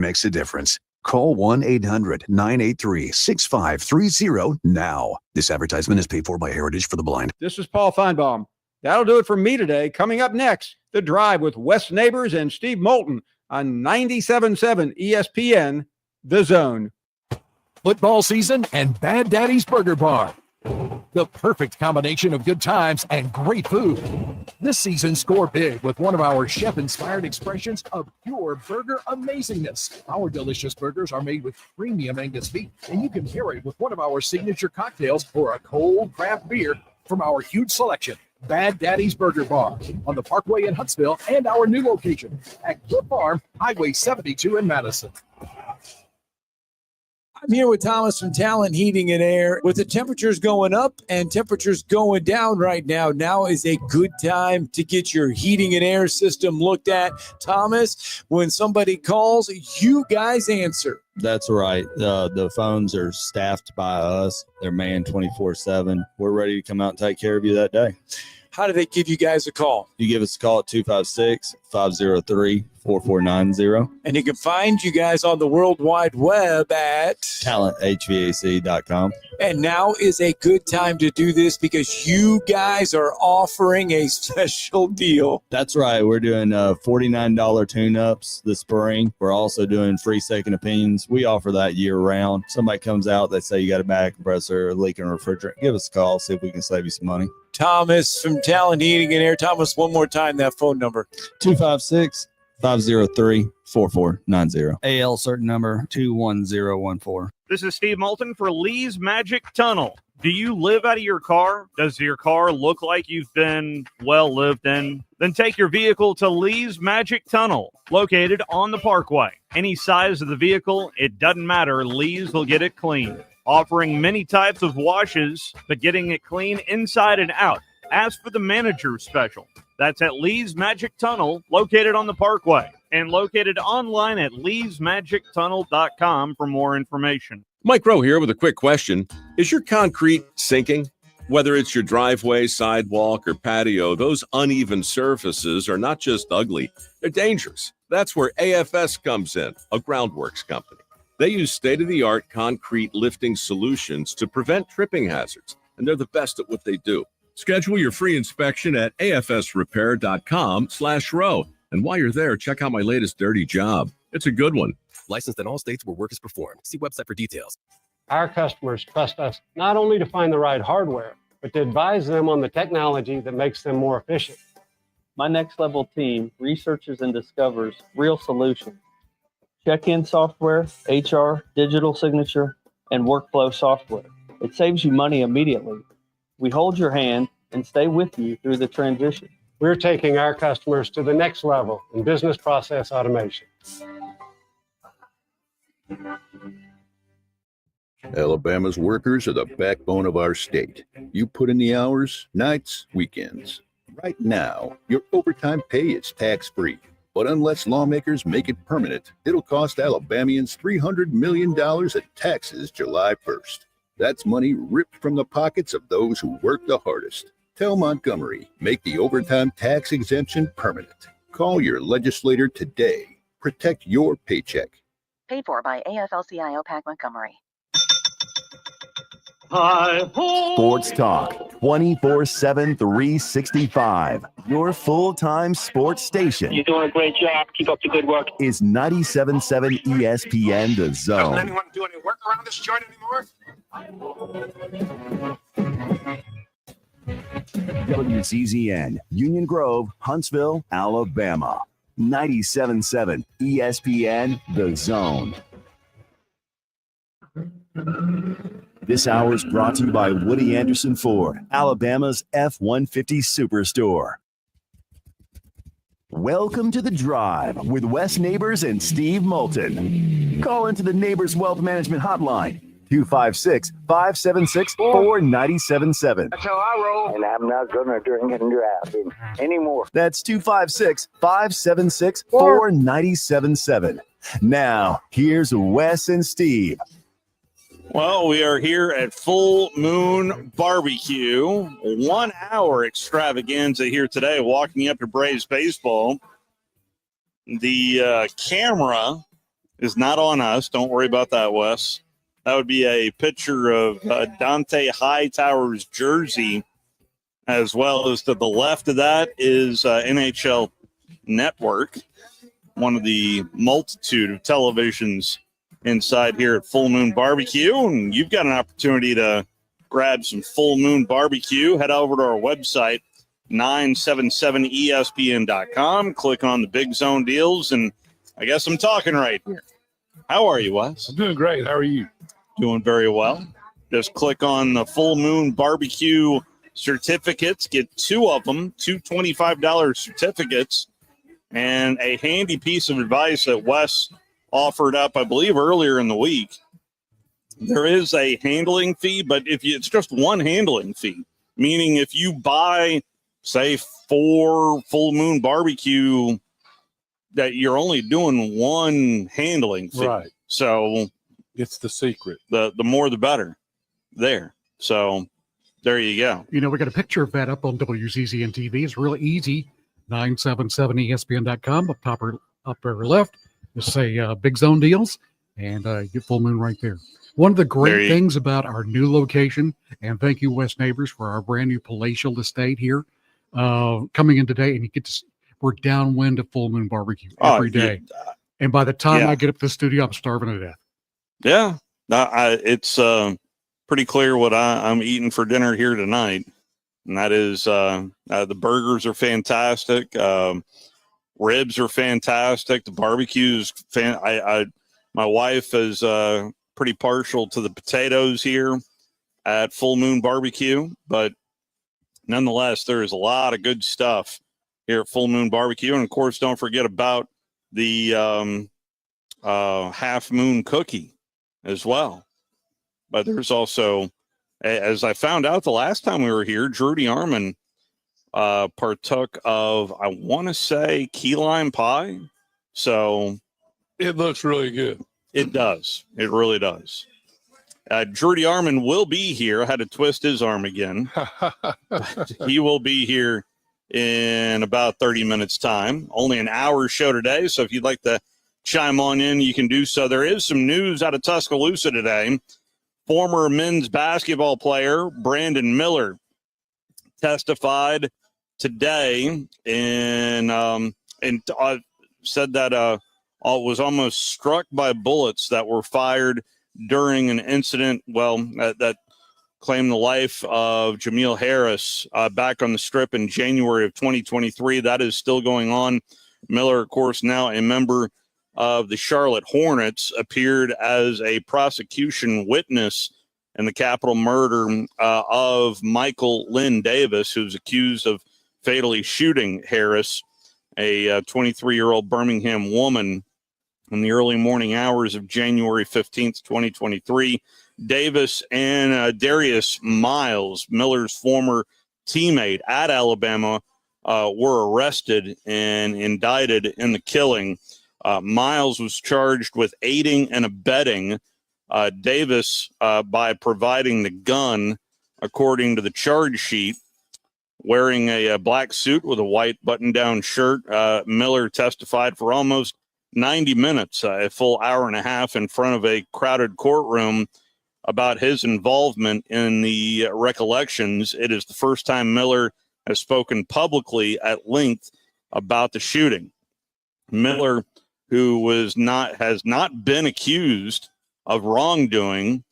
makes a difference. Call 1-800-983-6530 now. This advertisement is paid for by Heritage for the Blind. This is Paul Feinbaum. That'll do it for me today. Coming up next, The Drive with Wes Neighbors and Steve Moulton on 97.7 ESPN, The Zone. Football season and Bad Daddy's Burger Bar. The perfect combination of good times and great food. This season, score big with one of our chef-inspired expressions of pure burger amazingness. Our delicious burgers are made with premium Angus beef, and you can pair it with one of our signature cocktails or a cold craft beer from our huge selection. Bad Daddy's Burger Bar on the Parkway in Huntsville and our new location at Cliff Farm, Highway 72 in Madison. I'm here with Thomas from Talent Heating and Air. With the temperatures going up and temperatures going down right now, now is a good time to get your heating and air system looked at. Thomas, when somebody calls, you guys answer. That's right. The phones are staffed by us. They're manned 24/7. We're ready to come out and take care of you that day. How do they give you guys a call? You give us a call at 256-503-4490. And you can find you guys on the World Wide Web at talenthvac.com. And now is a good time to do this because you guys are offering a special deal. That's right. We're doing $49 tune-ups this spring. We're also doing free second opinions. We offer that year-round. Somebody comes out, they say you got a bad compressor, leaking refrigerant. Give us a call, see if we can save you some money. Thomas from Talent Heating and Air. Thomas, one more time, that phone number. 256-503-4490. AL certain number 21014. This is Steve Moulton for Lee's Magic Tunnel. Do you live out of your car? Does your car look like you've been well lived in? Then take your vehicle to Lee's Magic Tunnel, located on the Parkway. Any size of the vehicle, it doesn't matter. Lee's will get it clean. Offering many types of washes, but getting it clean inside and out. Ask for the manager special. That's at Lee's Magic Tunnel, located on the Parkway, and located online at leesmagictunnel.com for more information. Mike Rowe here with a quick question. Is your concrete sinking? Whether it's your driveway, sidewalk, or patio, those uneven surfaces are not just ugly, they're dangerous. That's where AFS comes in, a groundworks company. They use state-of-the-art concrete lifting solutions to prevent tripping hazards, and they're the best at what they do. Schedule your free inspection at afsrepair.com/row. And while you're there, check out my latest dirty job. It's a good one. Licensed in all states where work is performed. See website for details. Our customers trust us not only to find the right hardware, but to advise them on the technology that makes them more efficient. My Next Level team researches and discovers real solutions. Check-in software, HR, digital signature, and workflow software. It saves you money immediately. We hold your hand and stay with you through the transition. We're taking our customers to the next level in business process automation. Alabama's workers are the backbone of our state. You put in the hours, nights, weekends. Right now, your overtime pay is tax-free. But unless lawmakers make it permanent, it'll cost Alabamians $300 million in taxes July 1st. That's money ripped from the pockets of those who work the hardest. Tell Montgomery, make the overtime tax exemption permanent. Call your legislator today. Protect your paycheck. Paid for by AFL-CIO PAC Montgomery. Sports Talk, 24/7, 365. Your full-time sports station. You're doing a great job. Keep up the good work. Is 97.7 ESPN The Zone. Doesn't anyone do any work around this joint anymore? WCZN, Union Grove, Huntsville, Alabama. 97.7 ESPN The Zone. This hour is brought to you by Woody Anderson Ford, Alabama's F-150 Superstore. Welcome to The Drive with Wes Neighbors and Steve Moulton. Call into the Neighbors Wealth Management Hotline, 256-576-4977. That's how I roll. And I'm not going to drink and drive anymore. That's 256-576-4977. Now, here's Wes and Steve. Well, we are here at Full Moon Barbecue. 1 hour extravaganza here today, walking up to Braves baseball. The camera is not on us. Don't worry about that, Wes. That would be a picture of Dante Hightower's jersey, as well as to the left of that is NHL Network, one of the multitude of televisions inside here at Full Moon Barbecue. And you've got an opportunity to grab some Full Moon Barbecue. Head over to our website, 977ESPN.com. Click on the Big Zone deals, and I guess I'm talking right here. How are you, Wes? I'm doing great. How are you? Doing very well. Just click on the Full Moon Barbecue certificates. Get two of them, two $25 certificates, and a handy piece of advice that Wes offered up, I believe, earlier in the week. There is a handling fee, but it's just one handling fee, meaning if you buy, say, 4 Full Moon Barbecue, that you're only doing one handling fee. Right. So it's the secret. The more the better there. So there you go. We got a picture of that up on WZZN TV. It's really easy. 977ESPN.com. Up top or upper left, just say Big Zone Deals, and get Full Moon right there. One of the great things about our new location, and thank you, West Neighbors, for our brand new palatial estate here, coming in today, and we're downwind of Full Moon Barbecue every day. And by the time I get up to the studio, I'm starving to death. Yeah, it's pretty clear what I'm eating for dinner here tonight, and that is the burgers are fantastic, ribs are fantastic, the barbecue's my wife is pretty partial to the potatoes here at Full Moon Barbecue, but nonetheless, there is a lot of good stuff here at Full Moon Barbecue. And of course, don't forget about the Half Moon Cookie as well. But there's also, as I found out the last time we were here, Drudy Armand partook of, I want to say, key lime pie. So it looks really good. It does. It really does. Drudy Armand will be here. I had to twist his arm again. He will be here in about 30 minutes time. Only an hour show today, so if you'd like to chime on in, you can do so. There is some news out of Tuscaloosa today. Former men's basketball player Brandon Miller testified today and said that was almost struck by bullets that were fired during an incident, that claimed the life of Jameel Harris back on the Strip in January of 2023. That is still going on. Miller, of course, now a member of the Charlotte Hornets, appeared as a prosecution witness in the capital murder of Michael Lynn Davis, who's accused of fatally shooting Harris, a 23-year-old Birmingham woman, in the early morning hours of January 15th, 2023. Davis and Darius Miles, Miller's former teammate at Alabama, were arrested and indicted in the killing. Miles was charged with aiding and abetting Davis by providing the gun, according to the charge sheet. Wearing a black suit with a white button-down shirt, Miller testified for almost 90 minutes, a full hour and a half in front of a crowded courtroom about his involvement in the recollections. It is the first time Miller has spoken publicly at length about the shooting. Miller, who has not been accused of wrongdoing,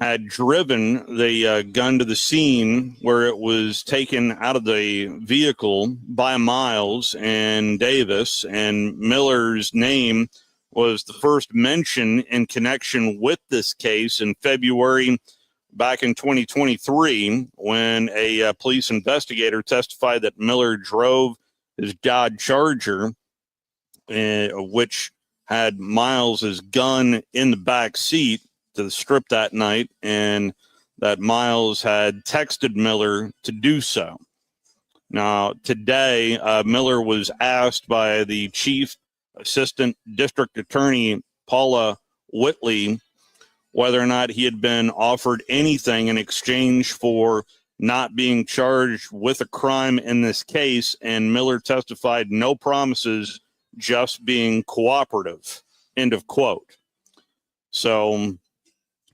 had driven the gun to the scene where it was taken out of the vehicle by Miles and Davis, and Miller's name was the first mention in connection with this case in February back in 2023, when a police investigator testified that Miller drove his Dodge Charger, which had Miles's gun in the back seat, to the Strip that night, and that Miles had texted Miller to do so. Now, today, Miller was asked by the Chief Assistant District Attorney, Paula Whitley, whether or not he had been offered anything in exchange for not being charged with a crime in this case, and Miller testified no promises, just being cooperative. End of quote. So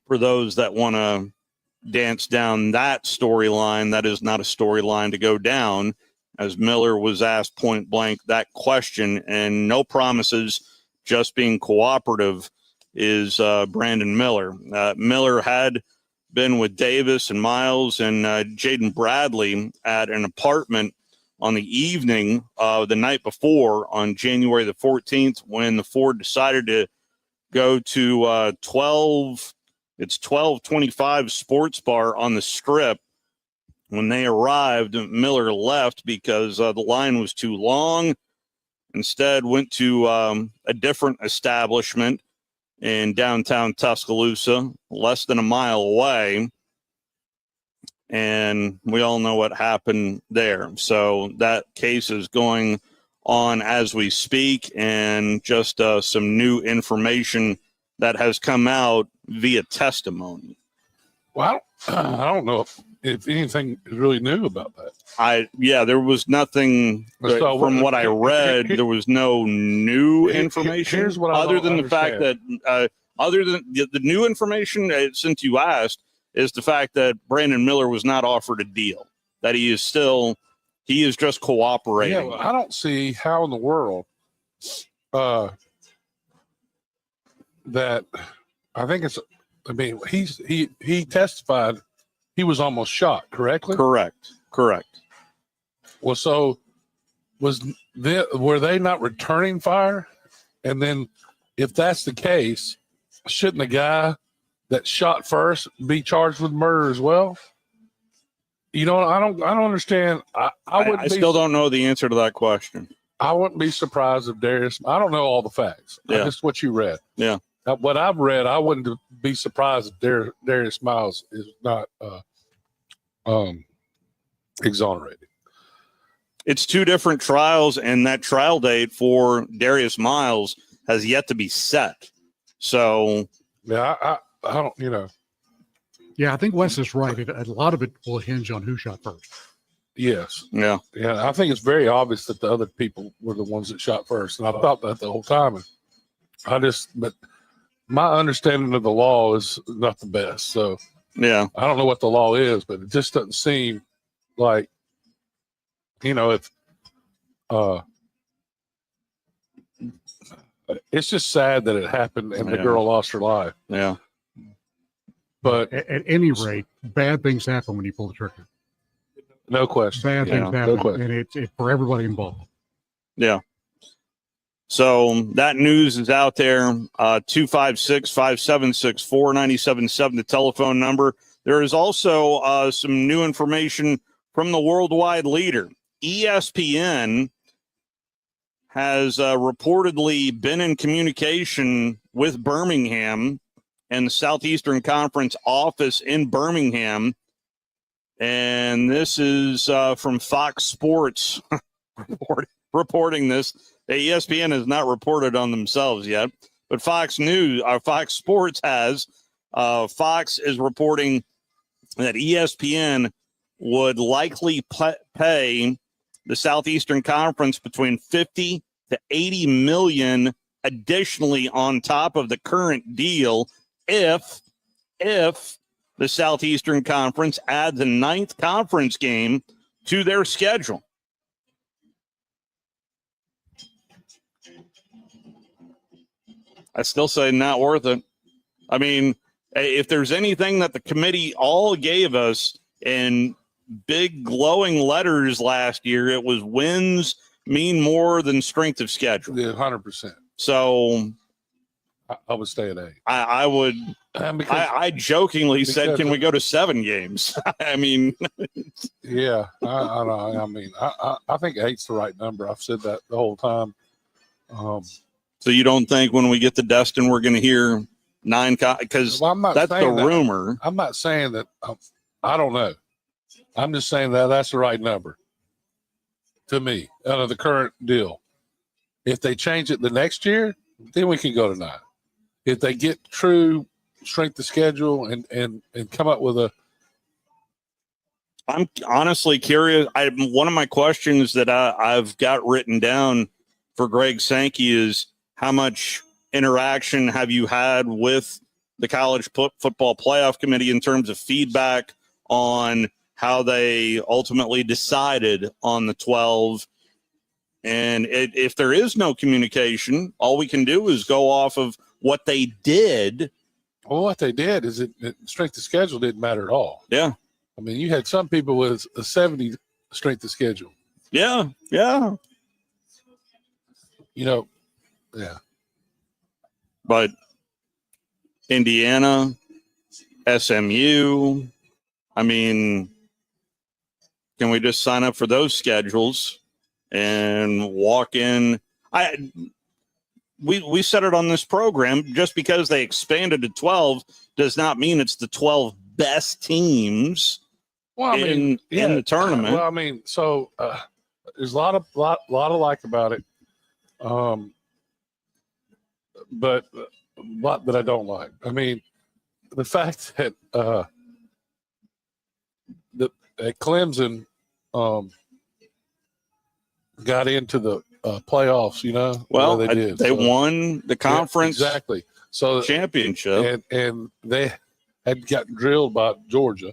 for those that want to dance down that storyline, that is not a storyline to go down, as Miller was asked point blank that question, and no promises, just being cooperative is Brandon Miller. Miller had been with Davis and Miles and Jaden Bradley at an apartment on the evening of the night before on January the 14th when the Ford decided to go to 1225 Sports Bar on the Strip. When they arrived, Miller left because the line was too long. Instead, went to a different establishment in downtown Tuscaloosa, less than a mile away. And we all know what happened there. So that case is going on as we speak, and just some new information that has come out via testimony. Well, I don't know if anything is really new about that. There was nothing from what I read. There was no new information. Here's what I other don't than the fact that, other than the new information, since you asked, is the fact that Brandon Miller was not offered a deal. That he is just cooperating. Yeah, well, I don't see how in the world that I think it's. I mean, he testified he was almost shot. Correctly. Correct. Well, so were they not returning fire? And then, if that's the case, shouldn't the guy that shot first be charged with murder as well? You know, I don't understand. I still don't know the answer to that question. I wouldn't be surprised if Darius. I don't know all the facts. Yeah. Just what you read. Yeah. What I've read, I wouldn't be surprised if Darius Miles is not exonerated. It's two different trials, and that trial date for Darius Miles has yet to be set. So, yeah, I don't, you know. Yeah, I think Wes is right. A lot of it will hinge on who shot first. Yes. Yeah. Yeah, I think it's very obvious that the other people were the ones that shot first, and I thought that the whole time. But my understanding of the law is not the best. So, yeah, I don't know what the law is, but it just doesn't seem like, you know, if it's just sad that it happened and the girl lost her life. Yeah. But at any rate, bad things happen when you pull the trigger. No question. Bad things happen, no question. and it's for everybody involved. Yeah. So that news is out there. 256-576-4977, the telephone number. There is also some new information from the worldwide leader. ESPN has reportedly been in communication with Birmingham and the Southeastern Conference office in Birmingham. And this is from Fox Sports reporting this. ESPN has not reported on themselves yet, but Fox Sports has. Fox is reporting that ESPN would likely pay the Southeastern Conference between 50 to 80 million additionally on top of the current deal if the Southeastern Conference adds a 9th conference game to their schedule. I still say not worth it. I mean, if there's anything that the committee all gave us in big glowing letters last year, it was wins mean more than strength of schedule. Yeah, 100%. So I would stay at 8. I would. I jokingly said, "Can we go to 7 games?" I mean, yeah, I know. I mean, I think 8's the right number. I've said that the whole time. So you don't think when we get to Destin we're going to hear 9? Because that's the rumor. I'm not saying that. I don't know. I'm just saying that that's the right number to me out of the current deal. If they change it the next year, then we can go to 9. If they get true strength of schedule and come up with a. I'm honestly curious. One of my questions that I've got written down for Greg Sankey is how much interaction have you had with the college football playoff committee in terms of feedback on how they ultimately decided on the 12? And if there is no communication, all we can do is go off of what they did. Well, what they did is strength of schedule didn't matter at all. Yeah. I mean, you had some people with a 70 strength of schedule. Yeah. Yeah. You know, yeah. But Indiana, SMU, I mean, can we just sign up for those schedules and walk in? We said it on this program, just because they expanded to 12 does not mean it's the 12 best teams in the tournament. Well, I mean, so there's a lot of like about it, but a lot that I don't like. I mean, the fact that that Clemson got into the playoffs, you know. Well, they did. They won the conference exactly. So championship, and they had gotten drilled by Georgia.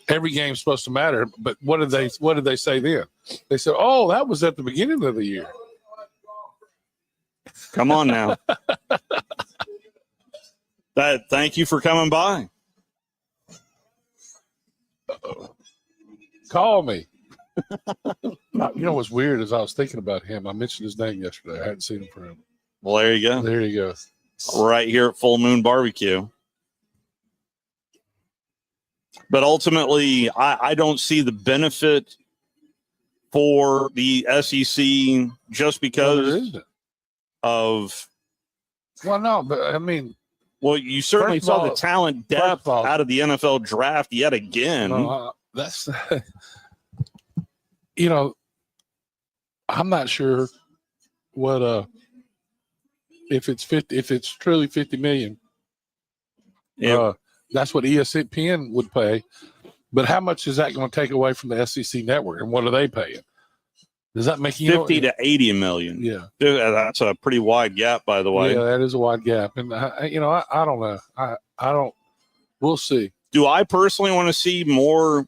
Every game's supposed to matter, but what did they say then? They said, "Oh, that was at the beginning of the year." Come on now. Thank you for coming by. Call me. You know what's weird is I was thinking about him. I mentioned his name yesterday. I hadn't seen him for him. Well, there you go. There you go. Right here at Full Moon Barbecue. But ultimately, I don't see the benefit for the SEC just because of. Well, no, but I mean. Well, you certainly saw the talent depth out of the NFL draft yet again. That's, you know, I'm not sure what if it's truly 50 million. Yeah. That's what ESPN would pay. But how much is that going to take away from the SEC network, and what are they paying? Does that make 50 to 80 million? Yeah, that's a pretty wide gap, by the way. Yeah, that is a wide gap, and I don't know. I don't. We'll see. Do I personally want to see more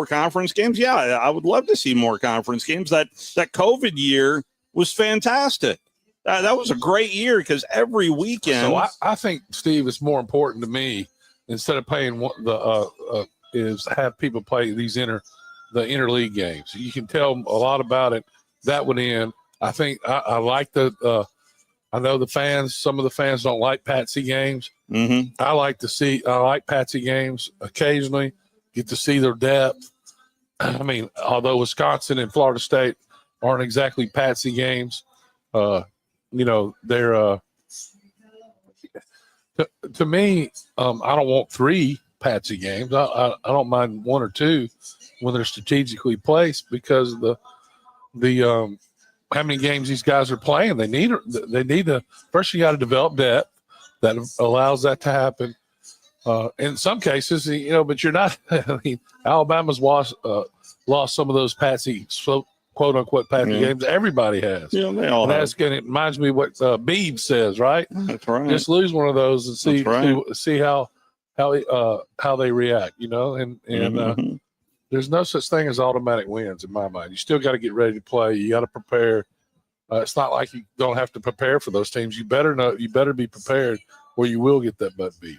conference games? Yeah, I would love to see more conference games. That COVID year was fantastic. That was a great year because every weekend. So I think, Steve, it's more important to me, instead of paying is have people play the interleague games. You can tell a lot about it. That would end. I think I like I know the fans. Some of the fans don't like Patsy games. Mm-hmm. I like Patsy games occasionally. Get to see their depth. I mean, although Wisconsin and Florida State aren't exactly Patsy games, they're to me. I don't want 3 Patsy games. I don't mind 1 or 2 when they're strategically placed, because the how many games these guys are playing. They need to first, you got to develop depth that allows that to happen. In some cases, but you're not. I mean, Alabama's lost some of those Patsy, quote unquote Patsy games. Everybody has. Yeah, they all have. And it reminds me what Beebe says, right? That's right. Just lose one of those and see how they react. And there's no such thing as automatic wins in my mind. You still got to get ready to play. You got to prepare. It's not like you don't have to prepare for those teams. You better be prepared, or you will get that butt beat.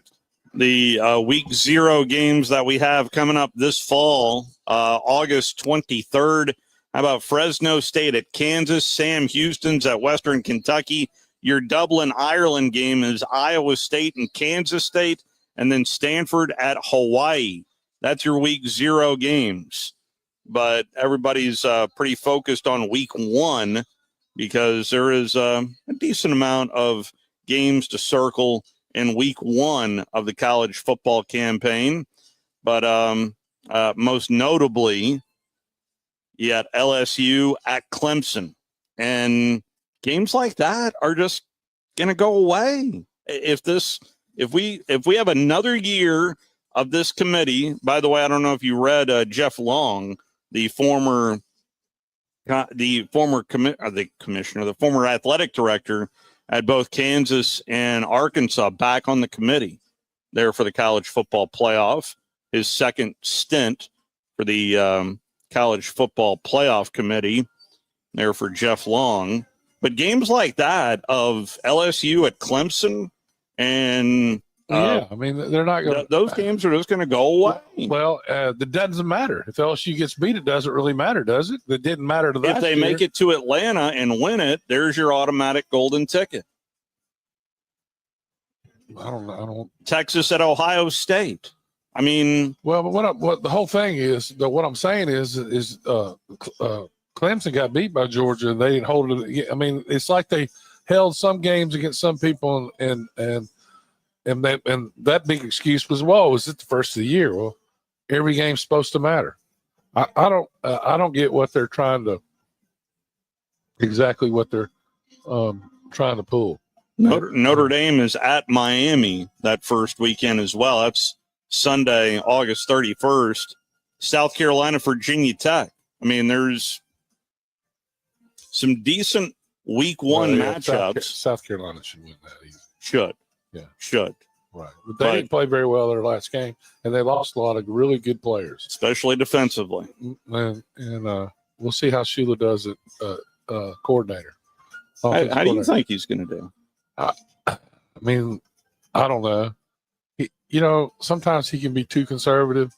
The week 0 games that we have coming up this fall, August 23rd. How about Fresno State at Kansas? Sam Houston's at Western Kentucky. Your Dublin, Ireland game is Iowa State and Kansas State, and then Stanford at Hawaii. That's your week 0 games. But everybody's pretty focused on week 1 because there is a decent amount of games to circle in week 1 of the college football campaign. But most notably, you got LSU at Clemson. And games like that are just going to go away. If we have another year of this committee, by the way, I don't know if you read Jeff Long, the former athletic director had both Kansas and Arkansas back on the committee there for the college football playoff. His second stint for the college football playoff committee there for Jeff Long. But games like that of LSU at Clemson and I mean, they're not going. Those games are just going to go away. Well, that doesn't matter. If LSU gets beat, it doesn't really matter, does it? It didn't matter to that. If they make it to Atlanta and win it, there's your automatic golden ticket. I don't know. Texas at Ohio State. I mean, well, but what the whole thing is, what I'm saying is Clemson got beat by Georgia and they didn't hold it. I mean, it's like they held some games against some people and that big excuse was, well, was it the first of the year? Well, every game's supposed to matter. I don't get what they're trying to exactly what they're trying to pull. Notre Dame is at Miami that first weekend as well. That's Sunday, August 31st. South Carolina, Virginia Tech. I mean, there's some decent week one matchups. South Carolina should win that easy. Should. Yeah. Should. Right. But they didn't play very well their last game, and they lost a lot of really good players. Especially defensively. And we'll see how Shula does it, coordinator. How do you think he's going to do? I mean, I don't know. Sometimes he can be too conservative.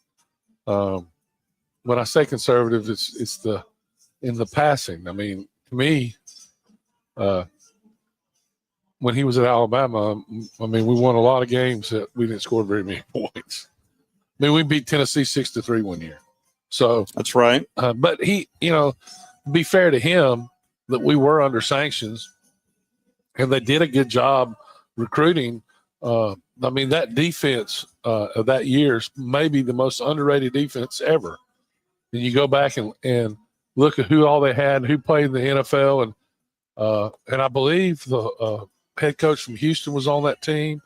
When I say conservative, it's in the passing. I mean, to me, when he was at Alabama, I mean, we won a lot of games that we didn't score very many points. I mean, we beat Tennessee 6-3 one year. So that's right. But he, to be fair to him, that we were under sanctions, and they did a good job recruiting. I mean, that defense of that year is maybe the most underrated defense ever. And you go back and look at who all they had and who played in the NFL, and I believe the head coach from Houston was on that team.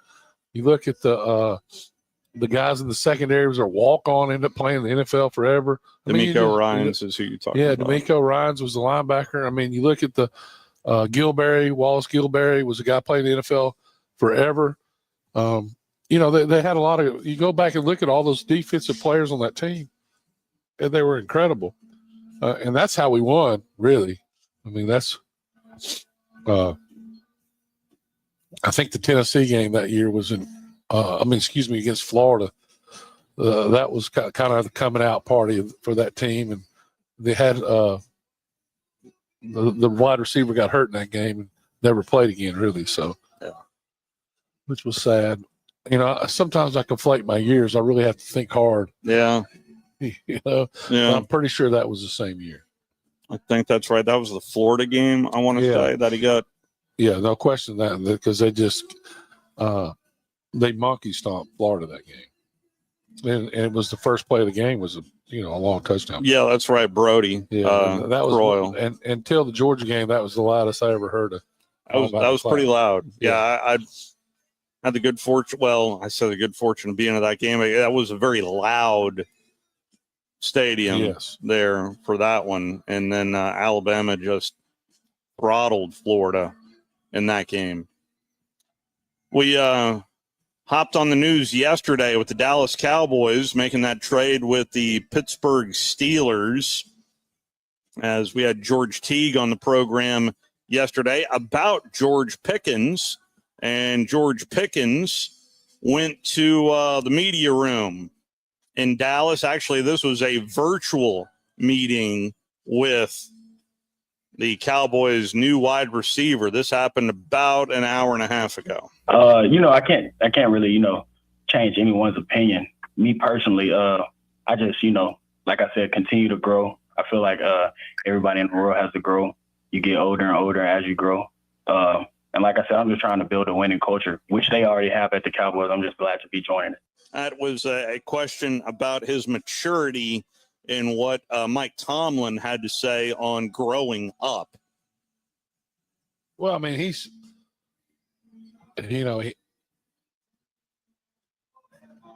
You look at the guys in the secondary was a walk-on, ended up playing in the NFL forever. D'Amico Ryans is who you're talking about. Yeah, D'Amico Ryans was the linebacker. I mean, you look at the Wallace Gilberry was a guy playing in the NFL forever. They had a lot of – you go back and look at all those defensive players on that team, and they were incredible. And that's how we won, really. I mean, that's I think the Tennessee game that year was against Florida. That was kind of the coming out party for that team. And they had the wide receiver got hurt in that game and never played again, really. So, which was sad. Sometimes I conflate my years. I really have to think hard. Yeah. I'm pretty sure that was the same year. I think that's right. That was the Florida game, I want to say, that he got. Yeah, no question that, because they just they monkey stomped Florida that game. And it was the first play of the game was a long touchdown. Yeah, that's right, Brody. Yeah, that was Royal. And until the Georgia game, that was the loudest I ever heard of. That was pretty loud. Yeah, I had the good fortune. Well, I said the good fortune of being at that game. That was a very loud stadium there for that one. And then Alabama just throttled Florida in that game. We hopped on the news yesterday with the Dallas Cowboys making that trade with the Pittsburgh Steelers, as we had George Teague on the program yesterday about George Pickens. And George Pickens went to the media room in Dallas. Actually, this was a virtual meeting with the Cowboys' new wide receiver. This happened about an hour and a half ago. I can't really, change anyone's opinion. Me personally, I just, like I said, continue to grow. I feel like everybody in the world has to grow. You get older and older as you grow. And like I said, I'm just trying to build a winning culture, which they already have at the Cowboys. I'm just glad to be joining it. That was a question about his maturity and what Mike Tomlin had to say on growing up. Well, I mean, he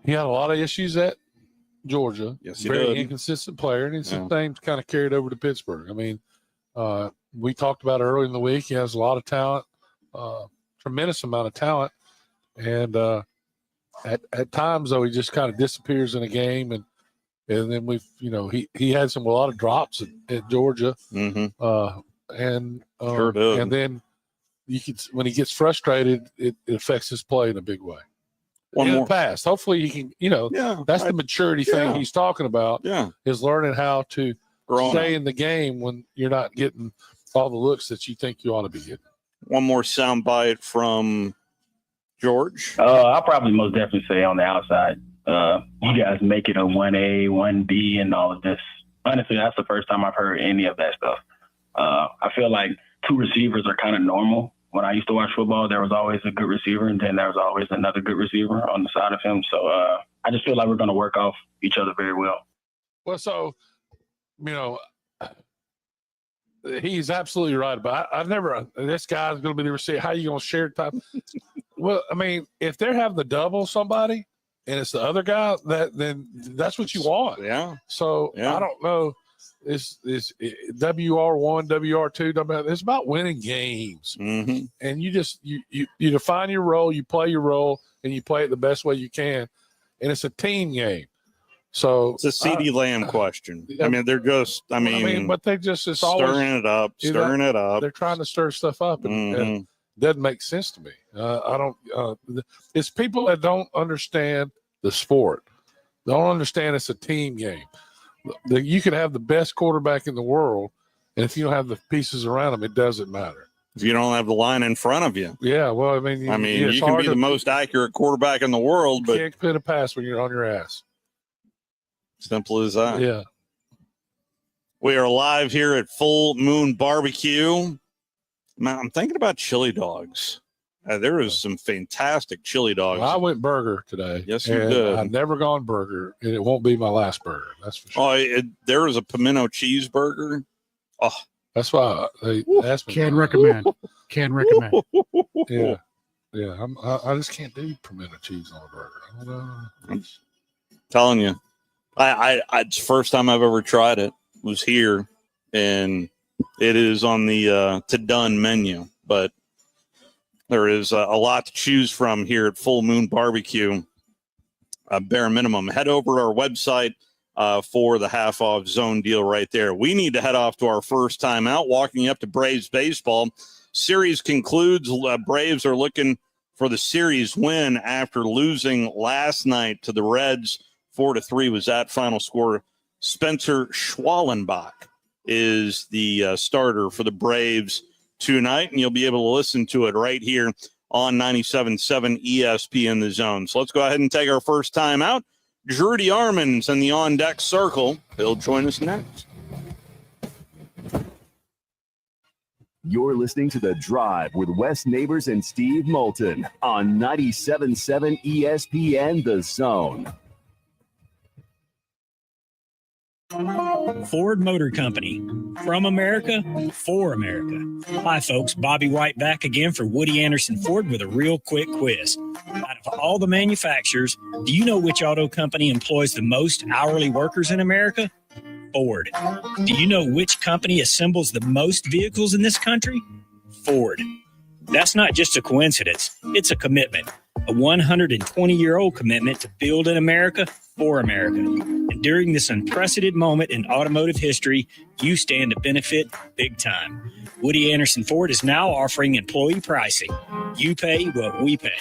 had a lot of issues at Georgia. Yes, he Very did. inconsistent player, and some things kind of carried over to Pittsburgh. I mean, we talked about earlier in the week. He has a lot of talent. tremendous amount of talent. And at times, though, he just kind of disappears in a game. And then he had a lot of drops at Georgia. Mm-hmm. And then when he gets frustrated, it affects his play in a big way. The past. Hopefully he can, that's the maturity thing he's talking about. Yeah. Is learning how to stay in the game when you're not getting all the looks that you think you ought to be getting. One more soundbite from George. I'll probably most definitely say on the outside. You guys make it a 1A, 1B, and all of this. Honestly, that's the first time I've heard any of that stuff. I feel like two receivers are kind of normal. When I used to watch football, there was always a good receiver, and then there was always another good receiver on the side of him. So I just feel like we're going to work off each other very well. Well, so, he's absolutely right about it. This guy's going to be the receiver. How are you going to share time? Well, I mean, if they're having to double somebody and it's the other guy, then that's what you want. Yeah. So I don't know. It's WR1, WR2. It's about winning games. Mm-hmm. And you define your role, you play your role, and you play it the best way you can. And it's a team game. So it's a CeeDee Lamb question. I mean, they're just, but they just, it's stirring it up. They're trying to stir stuff up, and it doesn't make sense to me. It's people that don't understand the sport. They don't understand it's a team game. You could have the best quarterback in the world, and if you don't have the pieces around him, it doesn't matter. If you don't have the line in front of you. Yeah, well, you can be the most accurate quarterback in the world, but you can't put a pass when you're on your ass. Simple as that. Yeah. We are live here at Full Moon Barbecue. Man, I'm thinking about chili dogs. There is some fantastic chili dogs. Well, I went burger today. Yes, you did. I've never gone burger, and it won't be my last burger. That's for sure. There is a pimento cheeseburger. Oh, that's why they asked me. Can recommend. Yeah. I just can't do pimento cheese on a burger. I don't know. I'm telling you, it's the first time I've ever tried it. Was here, and it is on the to done menu, but. There is a lot to choose from here at Full Moon Barbecue. Bare minimum. Head over to our website for the half-off zone deal right there. We need to head off to our first time out, walking up to Braves baseball. Series concludes. Braves are looking for the series win after losing last night to the Reds. 4-3 was that final score. Spencer Schwallenbach is the starter for the Braves tonight, and you'll be able to listen to it right here on 97.7 ESPN The Zone. So let's go ahead and take our first time out. Drudy Arman's in the on-deck circle. He'll join us next. You're listening to The Drive with Wes Neighbors and Steve Moulton on 97.7 ESPN The Zone. Ford Motor Company. From America, for America. Hi, folks. Bobby White back again for Woody Anderson Ford with a real quick quiz. Out of all the manufacturers, do you know which auto company employs the most hourly workers in America? Ford. Do you know which company assembles the most vehicles in this country? Ford. That's not just a coincidence. It's a commitment. A 120-year-old commitment to build in America for America. And during this unprecedented moment in automotive history, you stand to benefit big time. Woody Anderson Ford is now offering employee pricing. You pay what we pay.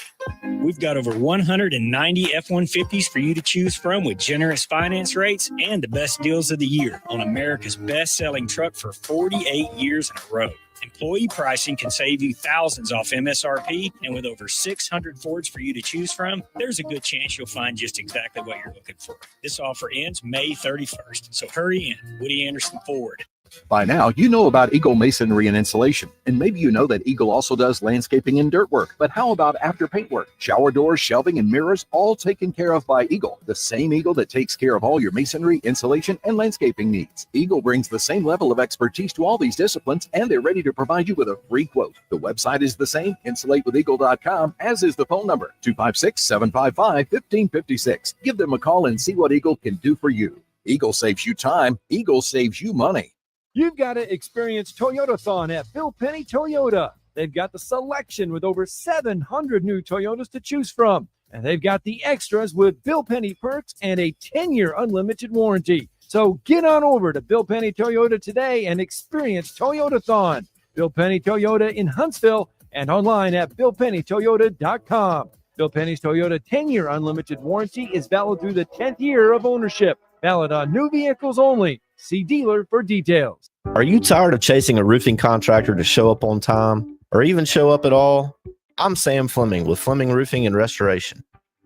We've got over 190 F-150s for you to choose from with generous finance rates and the best deals of the year on America's best-selling truck for 48 years in a row. Employee pricing can save you thousands off MSRP, and with over 600 Fords for you to choose from, there's a good chance you'll find just exactly what you're looking for. This offer ends May 31st, so hurry in. Woody Anderson Ford. By now, you know about Eagle Masonry and Insulation, and maybe you know that Eagle also does landscaping and dirt work. But how about after paint work? Shower doors, shelving, and mirrors, all taken care of by Eagle, the same Eagle that takes care of all your masonry, insulation, and landscaping needs. Eagle brings the same level of expertise to all these disciplines, and they're ready to provide you with a free quote. The website is the same, insulatewitheagle.com, as is the phone number, 256-755-1556. Give them a call and see what Eagle can do for you. Eagle saves you time. Eagle saves you money. You've got to experience Toyotathon at Phil Penny Toyota. They've got the selection with over 700 new Toyotas to choose from. And they've got the extras with Bill Penny perks and a 10-year unlimited warranty. So get on over to Bill Penny Toyota today and experience Toyotathon. Bill Penny Toyota in Huntsville and online at BillPennyToyota.com. Bill Penny's Toyota 10-year unlimited warranty is valid through the 10th year of ownership. Valid on new vehicles only. See dealer for details. Are you tired of chasing a roofing contractor to show up on time or even show up at all? I'm Sam Fleming with Fleming Roofing and Restoration.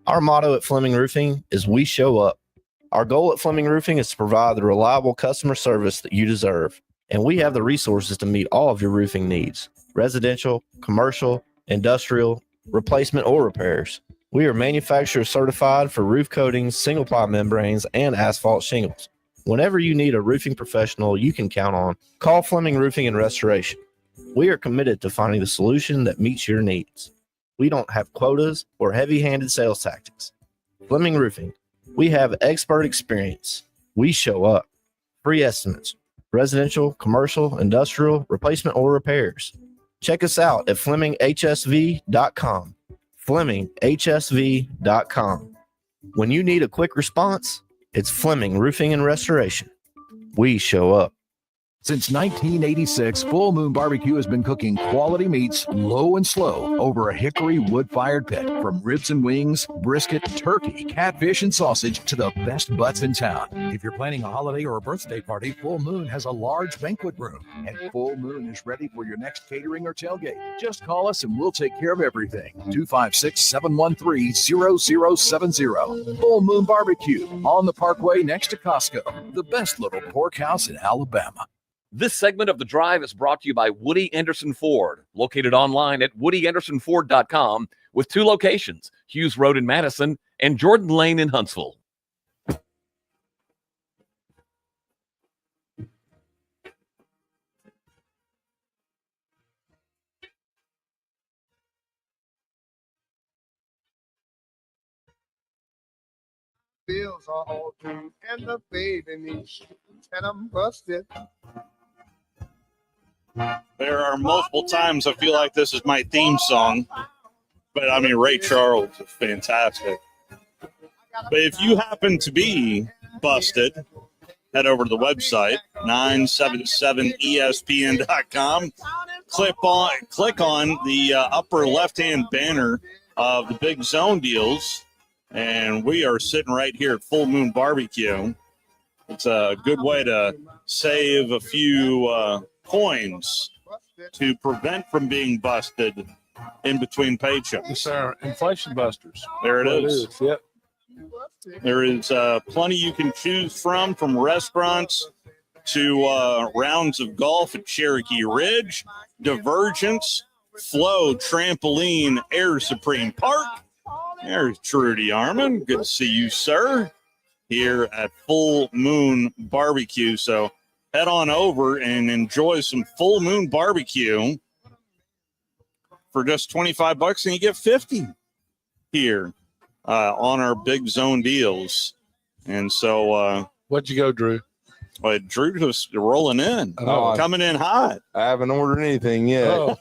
Our motto at Fleming Roofing is we show up. Our goal at Fleming Roofing is to provide the reliable customer service that you deserve. And we have the resources to meet all of your roofing needs: residential, commercial, industrial, replacement, or repairs. We are manufacturer certified for roof coatings, single ply membranes, and asphalt shingles. Whenever you need a roofing professional you can count on, call Fleming Roofing and Restoration. We are committed to finding the solution that meets your needs. We don't have quotas or heavy-handed sales tactics. Fleming Roofing, we have expert experience. We show up. Free estimates, residential, commercial, industrial, replacement, or repairs. Check us out at FlemingHSV.com. FlemingHSV.com. When you need a quick response, it's Fleming Roofing and Restoration. We show up. Since 1986, Full Moon Barbecue has been cooking quality meats low and slow over a hickory wood-fired pit. From ribs and wings, brisket, turkey, catfish, and sausage to the best butts in town. If you're planning a holiday or a birthday party, Full Moon has a large banquet room. And Full Moon is ready for your next catering or tailgate. Just call us and we'll take care of everything. 256-713-0070. Full Moon Barbecue on the Parkway next to Costco. The best little pork house in Alabama. This segment of The Drive is brought to you by Woody Anderson Ford, located online at WoodyAndersonFord.com with 2 locations, Hughes Road in Madison and Jordan Lane in Huntsville. Bills are all due and the baby needs and I'm busted. There are multiple times I feel like this is my theme song, but I mean, Ray Charles is fantastic. But if you happen to be busted, head over to the website, 977ESPN.com. Click on the upper left-hand banner of the Big Zone deals, and we are sitting right here at Full Moon Barbecue. It's a good way to save a few coins to prevent from being busted in between paychecks. It's our inflation busters. There it is. Yep. There is plenty you can choose from restaurants to rounds of golf at Cherokee Ridge, Divergence, Flow Trampoline, Air Supreme Park. There's Trudy Armand. Good to see you, sir, here at Full Moon Barbecue. So head on over and enjoy some Full Moon Barbecue for just $25, and you get 50 here on our Big Zone deals. And so, what'd you go, Drew? Well, Drew was rolling in, coming in hot. I haven't ordered anything yet. Oh,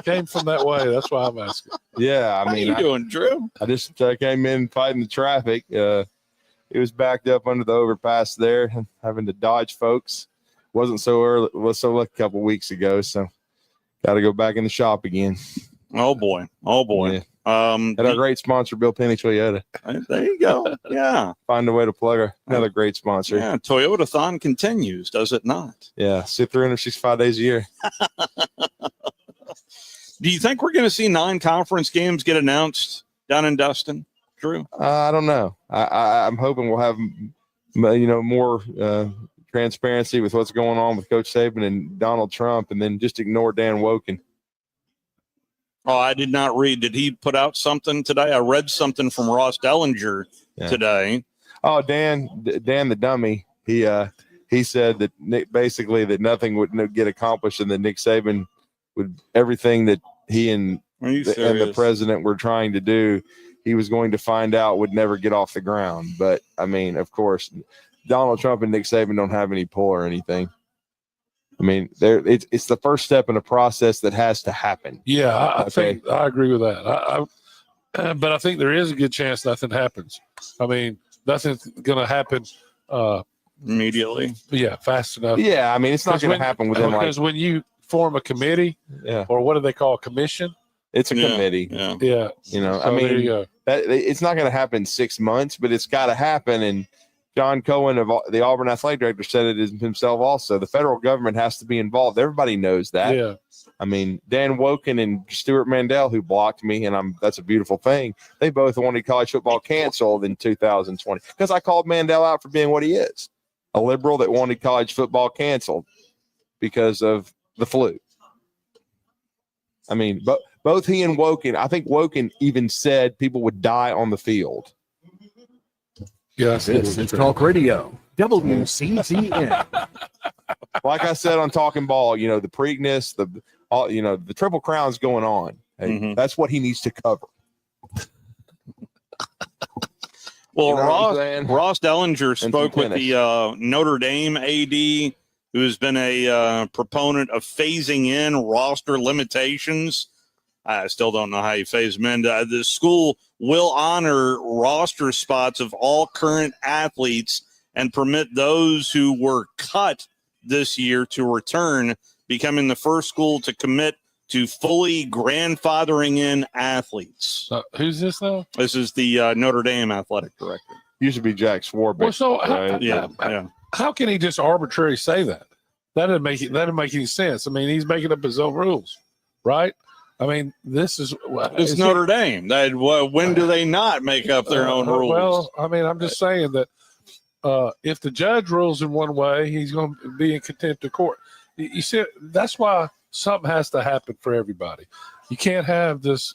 came from that way. That's why I'm asking. Yeah, I mean, how you doing, Drew? I just came in fighting the traffic. It was backed up under the overpass there, and having to dodge folks. Wasn't so early. Was so lucky a couple weeks ago. So, got to go back in the shop again. Oh boy! Yeah. And our great sponsor, Bill Penny Toyota. There you go. Yeah. Find a way to plug another great sponsor. Yeah. Toyotathon continues, does it not? Yeah. 365 days a year. Do you think we're going to see non-conference games get announced down in Dustin, Drew? I don't know. I'm hoping we'll have, more transparency with what's going on with Coach Saban and Donald Trump, and then just ignore Dan Woken. Oh, I did not read. Did he put out something today? I read something from Ross Dellinger today. Oh, Dan the dummy. He said that basically that nothing would get accomplished, and that Nick Saban would everything that he and the president were trying to do, he was going to find out would never get off the ground. But I mean, of course, Donald Trump and Nick Saban don't have any pull or anything. I mean, it's the first step in a process that has to happen. Yeah, I think I agree with that. But I think there is a good chance nothing happens. I mean, nothing's going to happen immediately. Yeah, fast enough. Yeah, I mean, it's not going to happen within because when you form a committee, or what do they call a commission? It's a committee. Yeah. You know, So I there you mean, go. it's not going to happen in 6 months, but it's got to happen. And John Cohen of the Auburn athletic director said it himself also. The federal government has to be involved. Everybody knows that. Yeah. I mean, Dan Woken and Stuart Mandel, who blocked me, and that's a beautiful thing. They both wanted college football canceled in 2020 because I called Mandel out for being what he is, a liberal that wanted college football canceled because of the flu. I mean, but both he and Woken, I think Woken even said people would die on the field. Yes, This is Talk Radio, WCCN. Like I said on Talking Ball, you know, the Preakness, the Triple Crown's going on. Hey, that's what he needs to cover. Well, You know what I'm saying? Ross Dellinger And spoke some with the Notre Dame AD, who has been a proponent of phasing in roster limitations. I still don't know how you phase them in. The school will honor roster spots of all current athletes and permit those who were cut this year to return, becoming the first school to commit to fully grandfathering in athletes. Who's this though? This is the Notre Dame athletic director. Used to be Jack Swarbrick. Well, so right? how can he just arbitrarily say that? That doesn't make any sense. I mean, he's making up his own rules, right? I mean, this is It's Notre Dame. When do they not make up their own rules? Well, I mean, I'm just saying that if the judge rules in one way, he's going to be in contempt of court. You see, that's why something has to happen for everybody. You can't have this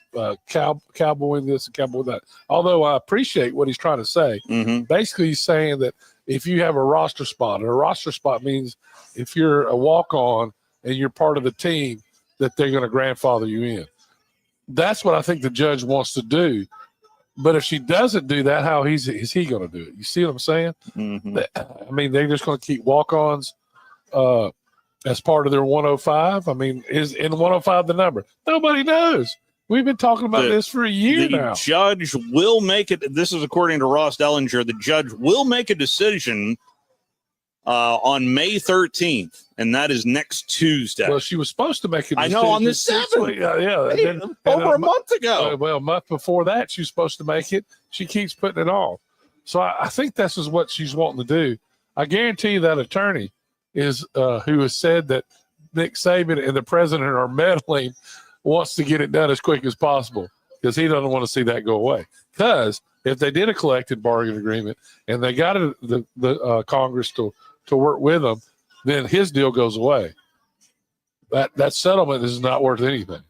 cowboy this and cowboy that. Although I appreciate what he's trying to say. Basically, he's saying that if you have a roster spot, and a roster spot means if you're a walk-on and you're part of the team, that they're going to grandfather you in. That's what I think the judge wants to do. But if she doesn't do that, how is he going to do it? You see what I'm saying? I mean, they're just going to keep walk-ons as part of their 105. I mean, is in 105 the number? Nobody knows. We've been talking about this for a year now. The judge will make it. This is according to Ross Dellinger. The judge will make a decision on May 13th, and that is next Tuesday. Well, she was supposed to make a decision. I know, on the 7th. Yeah. Over a month ago. Well, a month before that, she was supposed to make it. She keeps putting it off. So I think this is what she's wanting to do. I guarantee you that attorney is who has said that Nick Saban and the president are meddling, wants to get it done as quick as possible because he doesn't want to see that go away. Because if they did a collective bargaining agreement and they got the Congress to work with them, then his deal goes away. That settlement is not worth anything.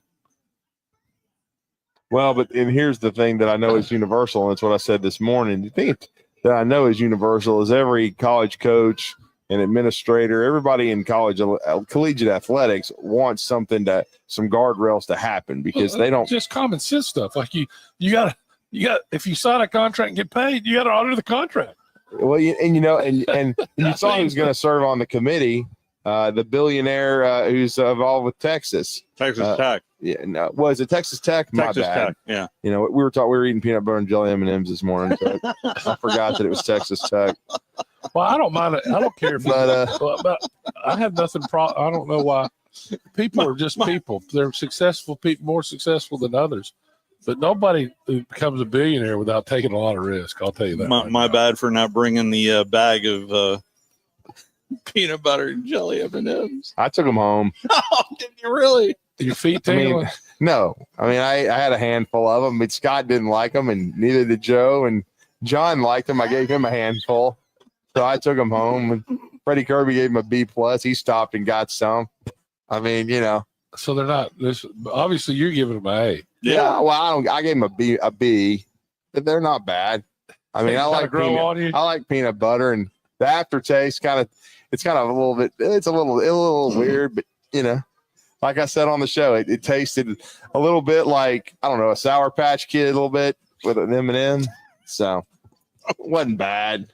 Well, and here's the thing that I know is universal, and it's what I said this morning. The thing that I know is universal is every college coach and administrator, everybody in college, collegiate athletics wants some guardrails to happen because they don't just common sense stuff. Like you got if you sign a contract and get paid, you got to honor the contract. Well, and you saw who's going to serve on the committee, the billionaire who's involved with Texas Tech. Yeah, no, was it Texas Tech? Texas My bad. Tech. Yeah. You know, we were eating peanut butter and jelly M&Ms this morning, so I forgot that it was Texas Tech. Well, I don't mind it. I don't care if but I have nothing. I don't know why. People are just people. They're successful people, more successful than others. But nobody becomes a billionaire without taking a lot of risk. I'll tell you that. My bad for not bringing the bag of peanut butter and jelly M&Ms. I took them home. Oh, did you really? Your feet tingling? No. I mean, I had a handful of them, but Scott didn't like them, and neither did Joe. And John liked them. I gave him a handful. So I took them home. And Freddie Kirby gave him a B+. He stopped and got some. I mean, you know. So they're not. Obviously, you're giving them an A. Yeah. Well, I gave them a B, but they're not bad. I mean, I like peanut butter, and the aftertaste it's kind of a little bit. It's a little weird, but you know, like I said on the show, it tasted a little bit like, I don't know, a Sour Patch Kid, a little bit with an M&M. So it wasn't bad.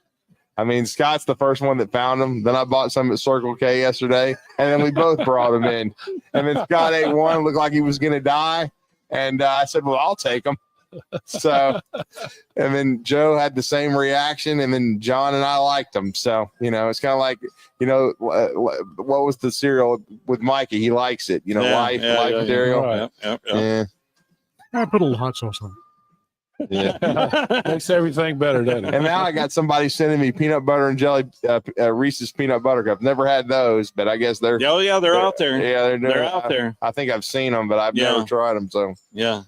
I mean, Scott's the first one that found them. Then I bought some at Circle K yesterday, and then we both brought them in. And then Scott ate one, looked like he was going to die. And I said, well, I'll take them. So, and then Joe had the same reaction, and then John and I liked them. So, it's kind of like, what was the cereal with Mikey? He likes it, life cereal. Yeah. I put a little hot sauce on it. Yeah. Makes everything better, doesn't it? And now I got somebody sending me peanut butter and jelly, Reese's peanut butter cups. Never had those, but I guess they're they're out there. Yeah, they're out there. I think I've seen them, but I've never tried them. So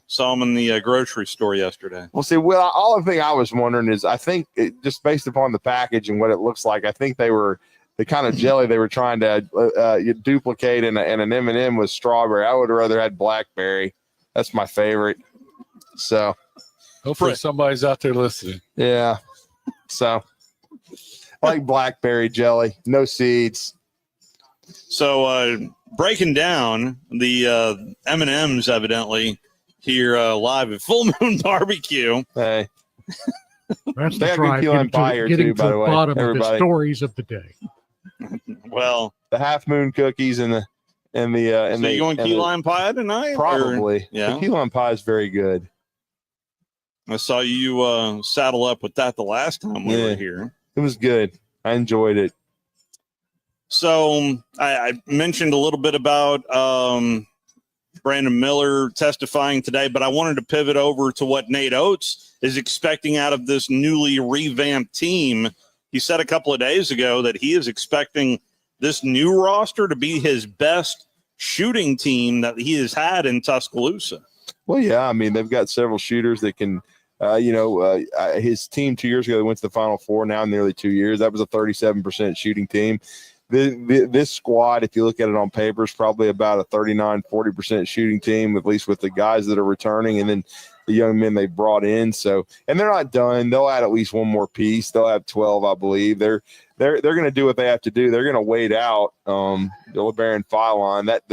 saw them in the grocery store yesterday. Well, see, all the thing I was wondering is, I think just based upon the package and what it looks like, I think they were the kind of jelly they were trying to duplicate in an M&M with strawberry. I would rather had blackberry. That's my favorite. So. Hopefully somebody's out there listening. Yeah. So I like blackberry jelly, no seeds. So breaking down the M&Ms evidently here live at Full Moon Barbecue. Hey. That's the tribe getting to the bottom of the stories of the day. Well, the half moon cookies and the so you going key lime pie tonight? Probably. Yeah. The key lime pie is very good. I saw you saddle up with that the last time we were here. It was good. I enjoyed it. So I mentioned a little bit about Brandon Miller testifying today, but I wanted to pivot over to what Nate Oates is expecting out of this newly revamped team. He said a couple of days ago that he is expecting this new roster to be his best shooting team that he has had in Tuscaloosa. Well, yeah, I mean, they've got several shooters that can, his team 2 years ago, they went to the Final Four, now nearly 2 years. That was a 37% shooting team. This squad, if you look at it on paper, is probably about a 39-40% shooting team, at least with the guys that are returning and then the young men they brought in. So, and they're not done. They'll add at least one more piece. They'll have 12, I believe. They're going to do what they have to do. They're going to wait out the LeBaron Philon. That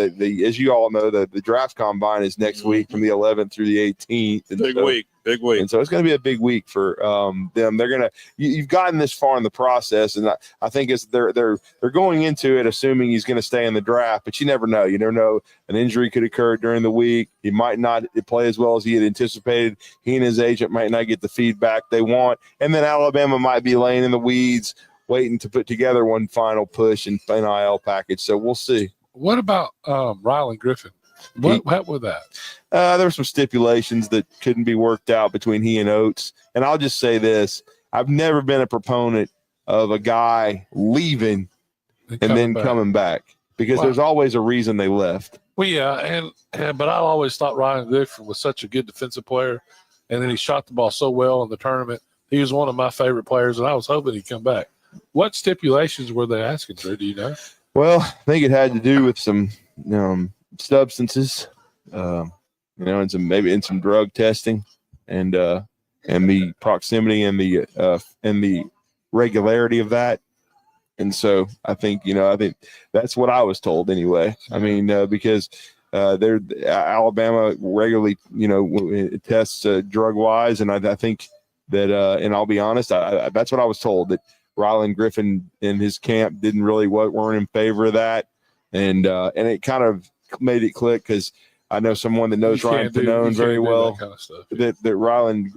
as you all know, the draft combine is next week from the 11th through the 18th. And big week. And so it's going to be a big week for them. They're going to. You've gotten this far in the process, and I think it's they're going into it assuming he's going to stay in the draft. But you never know. You never know. An injury could occur during the week. He might not play as well as he had anticipated. He and his agent might not get the feedback they want, and then Alabama might be laying in the weeds, waiting to put together one final push and NIL package. So we'll see. What about Rylan Griffin? What happened with that? There were some stipulations that couldn't be worked out between he and Oates. And I'll just say this. I've never been a proponent of a guy leaving and then coming back because there's always a reason they left. Well, yeah, but I always thought Rylan Griffin was such a good defensive player, and then he shot the ball so well in the tournament. He was one of my favorite players, and I was hoping he'd come back. What stipulations were they asking for? Do you know? Well, I think it had to do with some substances, and some drug testing, and the proximity and the regularity of that. And so I think that's what I was told anyway. I mean, because Alabama regularly, tests drug wise, and I think that, and I'll be honest, that's what I was told, that Rylan Griffin and his camp weren't in favor of that, and it kind of made it click because I know someone that knows Ryan Pannone very well. That Ryan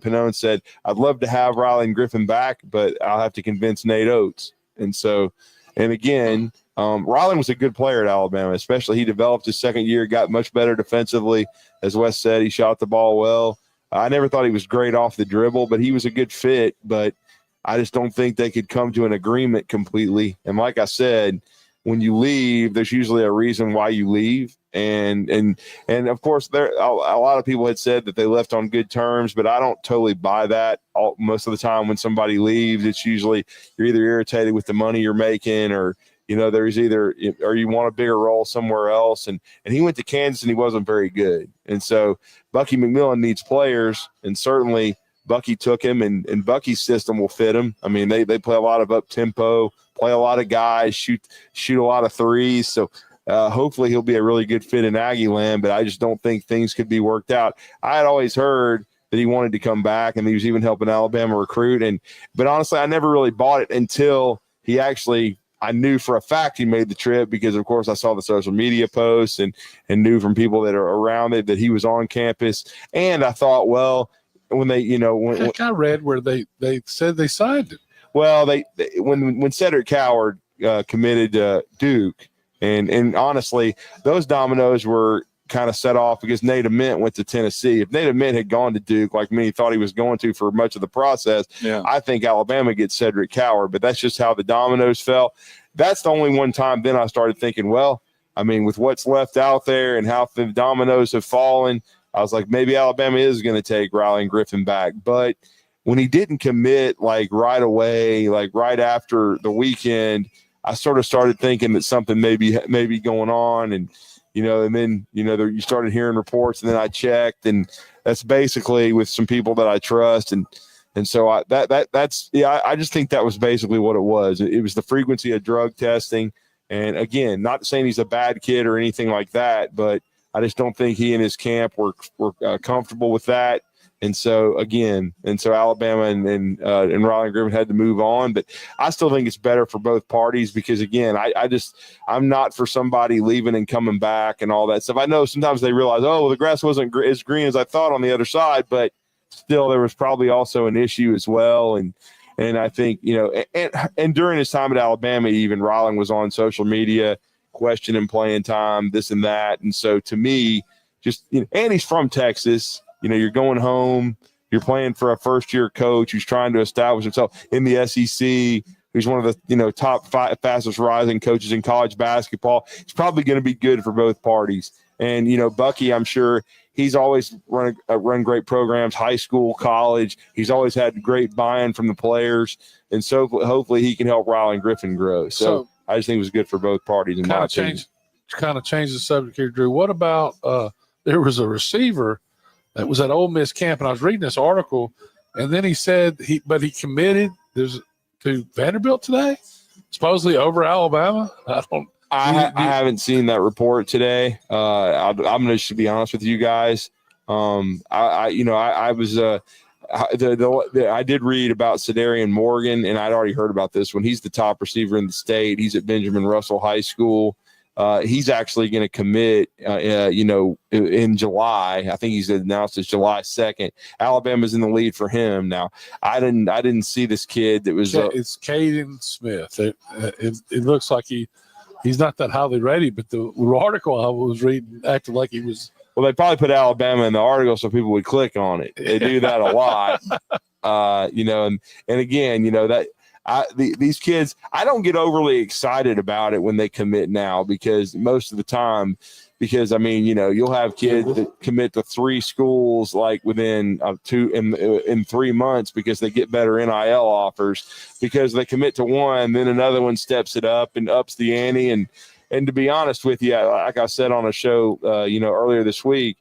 Pannone said, "I'd love to have Rylan Griffin back, but I'll have to convince Nate Oates." And so, and again, Rylan was a good player at Alabama, especially he developed his second year, got much better defensively. As Wes said, he shot the ball well. I never thought he was great off the dribble, but he was a good fit. But I just don't think they could come to an agreement completely. And like I said, when you leave, there's usually a reason why you leave. And of course, there a lot of people had said that they left on good terms, but I don't totally buy that. Most of the time when somebody leaves, it's usually you're either irritated with the money you're making, or there's or you want a bigger role somewhere else. And he went to Kansas and he wasn't very good. And so Bucky McMillan needs players, and certainly Bucky took him, and Bucky's system will fit him. I mean, they play a lot of up tempo, play a lot of guys, shoot a lot of threes. So hopefully he'll be a really good fit in Aggie land, but I just don't think things could be worked out. I had always heard that he wanted to come back, and he was even helping Alabama recruit. But honestly, I never really bought it until he actually, I knew for a fact he made the trip because, of course, I saw the social media posts and knew from people that are around it that he was on campus. And I thought, well, when they, when I read where they said they signed it. Well, when Cedric Coward committed to Duke, and honestly, those dominoes were kind of set off because Nate Ament went to Tennessee. If Nate Ament had gone to Duke like many thought he was going to for much of the process, I think Alabama gets Cedric Coward, but that's just how the dominoes fell. That's the only one time then I started thinking, well, I mean, with what's left out there and how the dominoes have fallen, I was like, maybe Alabama is going to take Riley and Griffin back. But when he didn't commit like right away, like right after the weekend, I sort of started thinking that something may be going on. And then, you started hearing reports, and then I checked, and that's basically with some people that I trust. And so I just think that was basically what it was. It was the frequency of drug testing. And again, not saying he's a bad kid or anything like that, but I just don't think he and his camp were comfortable with that. And so Alabama and Riley and Griffin had to move on, but I still think it's better for both parties because again, I'm not for somebody leaving and coming back and all that stuff. I know sometimes they realize, oh, well, the grass wasn't as green as I thought on the other side, but still there was probably also an issue as well. And I think, and during his time at Alabama, even Riley was on social media questioning playing time, this and that. And so to me, and he's from Texas. You're going home, you're playing for a first-year coach who's trying to establish himself in the SEC, who's one of the top fastest rising coaches in college basketball. It's probably going to be good for both parties. And, Bucky, I'm sure he's always run great programs, high school, college. He's always had great buy-in from the players. And so hopefully he can help Riley and Griffin grow. So I just think it was good for both parties in my opinion. Kind of change the subject here, Drew. What about there was a receiver that was at Ole Miss camp, and I was reading this article, and then he said he committed to Vanderbilt today, supposedly over Alabama. I haven't seen that report today. I'm going to be honest with you guys. I did read about Cedarian Morgan, and I'd already heard about this one. He's the top receiver in the state. He's at Benjamin Russell High School. He's actually going to commit, in July. I think he's announced it's July 2nd. Alabama's in the lead for him now. I didn't see this kid that was. It's Caden Smith. It looks like he's not that highly rated, but the article I was reading acted like he was. Well, they probably put Alabama in the article so people would click on it. They do that a lot, and again, that. These kids, I don't get overly excited about it when they commit now because most of the time, you'll have kids that commit to 3 schools like within 2 in 3 months because they get better NIL offers because they commit to one, then another one steps it up and ups the ante. And to be honest with you, like I said on a show, earlier this week,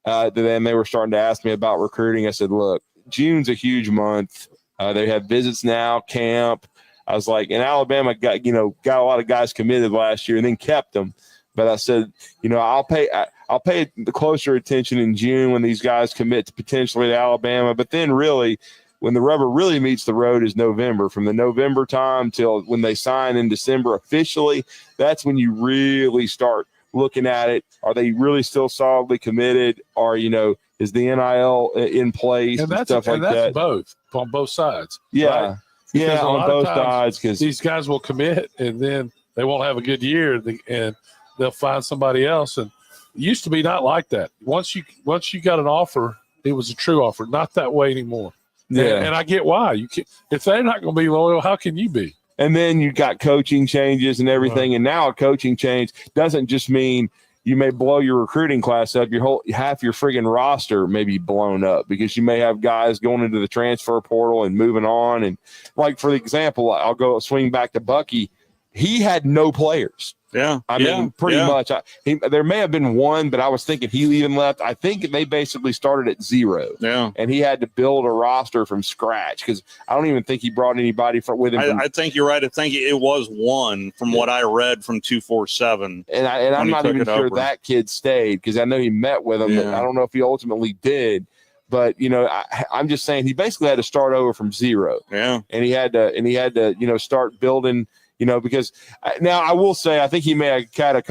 then they were starting to ask me about recruiting. I said, look, June's a huge month. They have visits now, camp. I was like, and Alabama got a lot of guys committed last year and then kept them. But I said, I'll pay the closer attention in June when these guys commit to potentially to Alabama. But then really, when the rubber really meets the road is November. From the November time till when they sign in December officially, that's when you really start looking at it. Are they really still solidly committed? Or, is the NIL in place and stuff like that? Both on both sides. Yeah. Right? Yeah, on both sides. Because these guys will commit and then they won't have a good year and they'll find somebody else. And it used to be not like that. Once you got an offer, it was a true offer. Not that way anymore. Yeah. And I get why. If they're not going to be loyal, how can you be? And then you got coaching changes and everything. Right. And now a coaching change doesn't just mean you may blow your recruiting class up. Half your friggin' roster may be blown up because you may have guys going into the transfer portal and moving on. And like, for example, I'll swing back to Bucky. He had no players. Yeah. I mean, pretty much. There may have been one, but I was thinking he even left. I think they basically started at 0. Yeah. And he had to build a roster from scratch because I don't even think he brought anybody with him. I think you're right. I think it was 1 from what I read from 247. And I'm not even sure that kid stayed because I know he met with him. Yeah. I don't know if he ultimately did. But I'm just saying he basically had to start over from zero. Yeah, and he had to start building. Because now I will say I think he may have had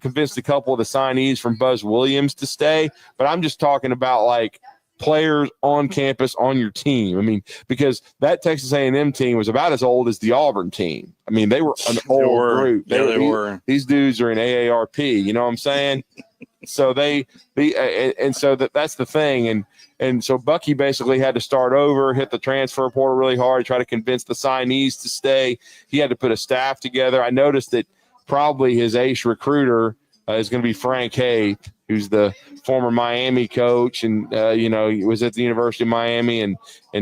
convinced a couple of the signees from Buzz Williams to stay. But I'm just talking about like players on campus on your team. I mean, because that Texas A&M team was about as old as the Auburn team. I mean, they were an old group. They were. These dudes are in AARP. You know what I'm saying? So that's the thing. And so Bucky basically had to start over, hit the transfer portal really hard, try to convince the signees to stay. He had to put a staff together. I noticed that probably his ace recruiter is going to be Frank Hay, who's the former Miami coach, and he was at the University of Miami and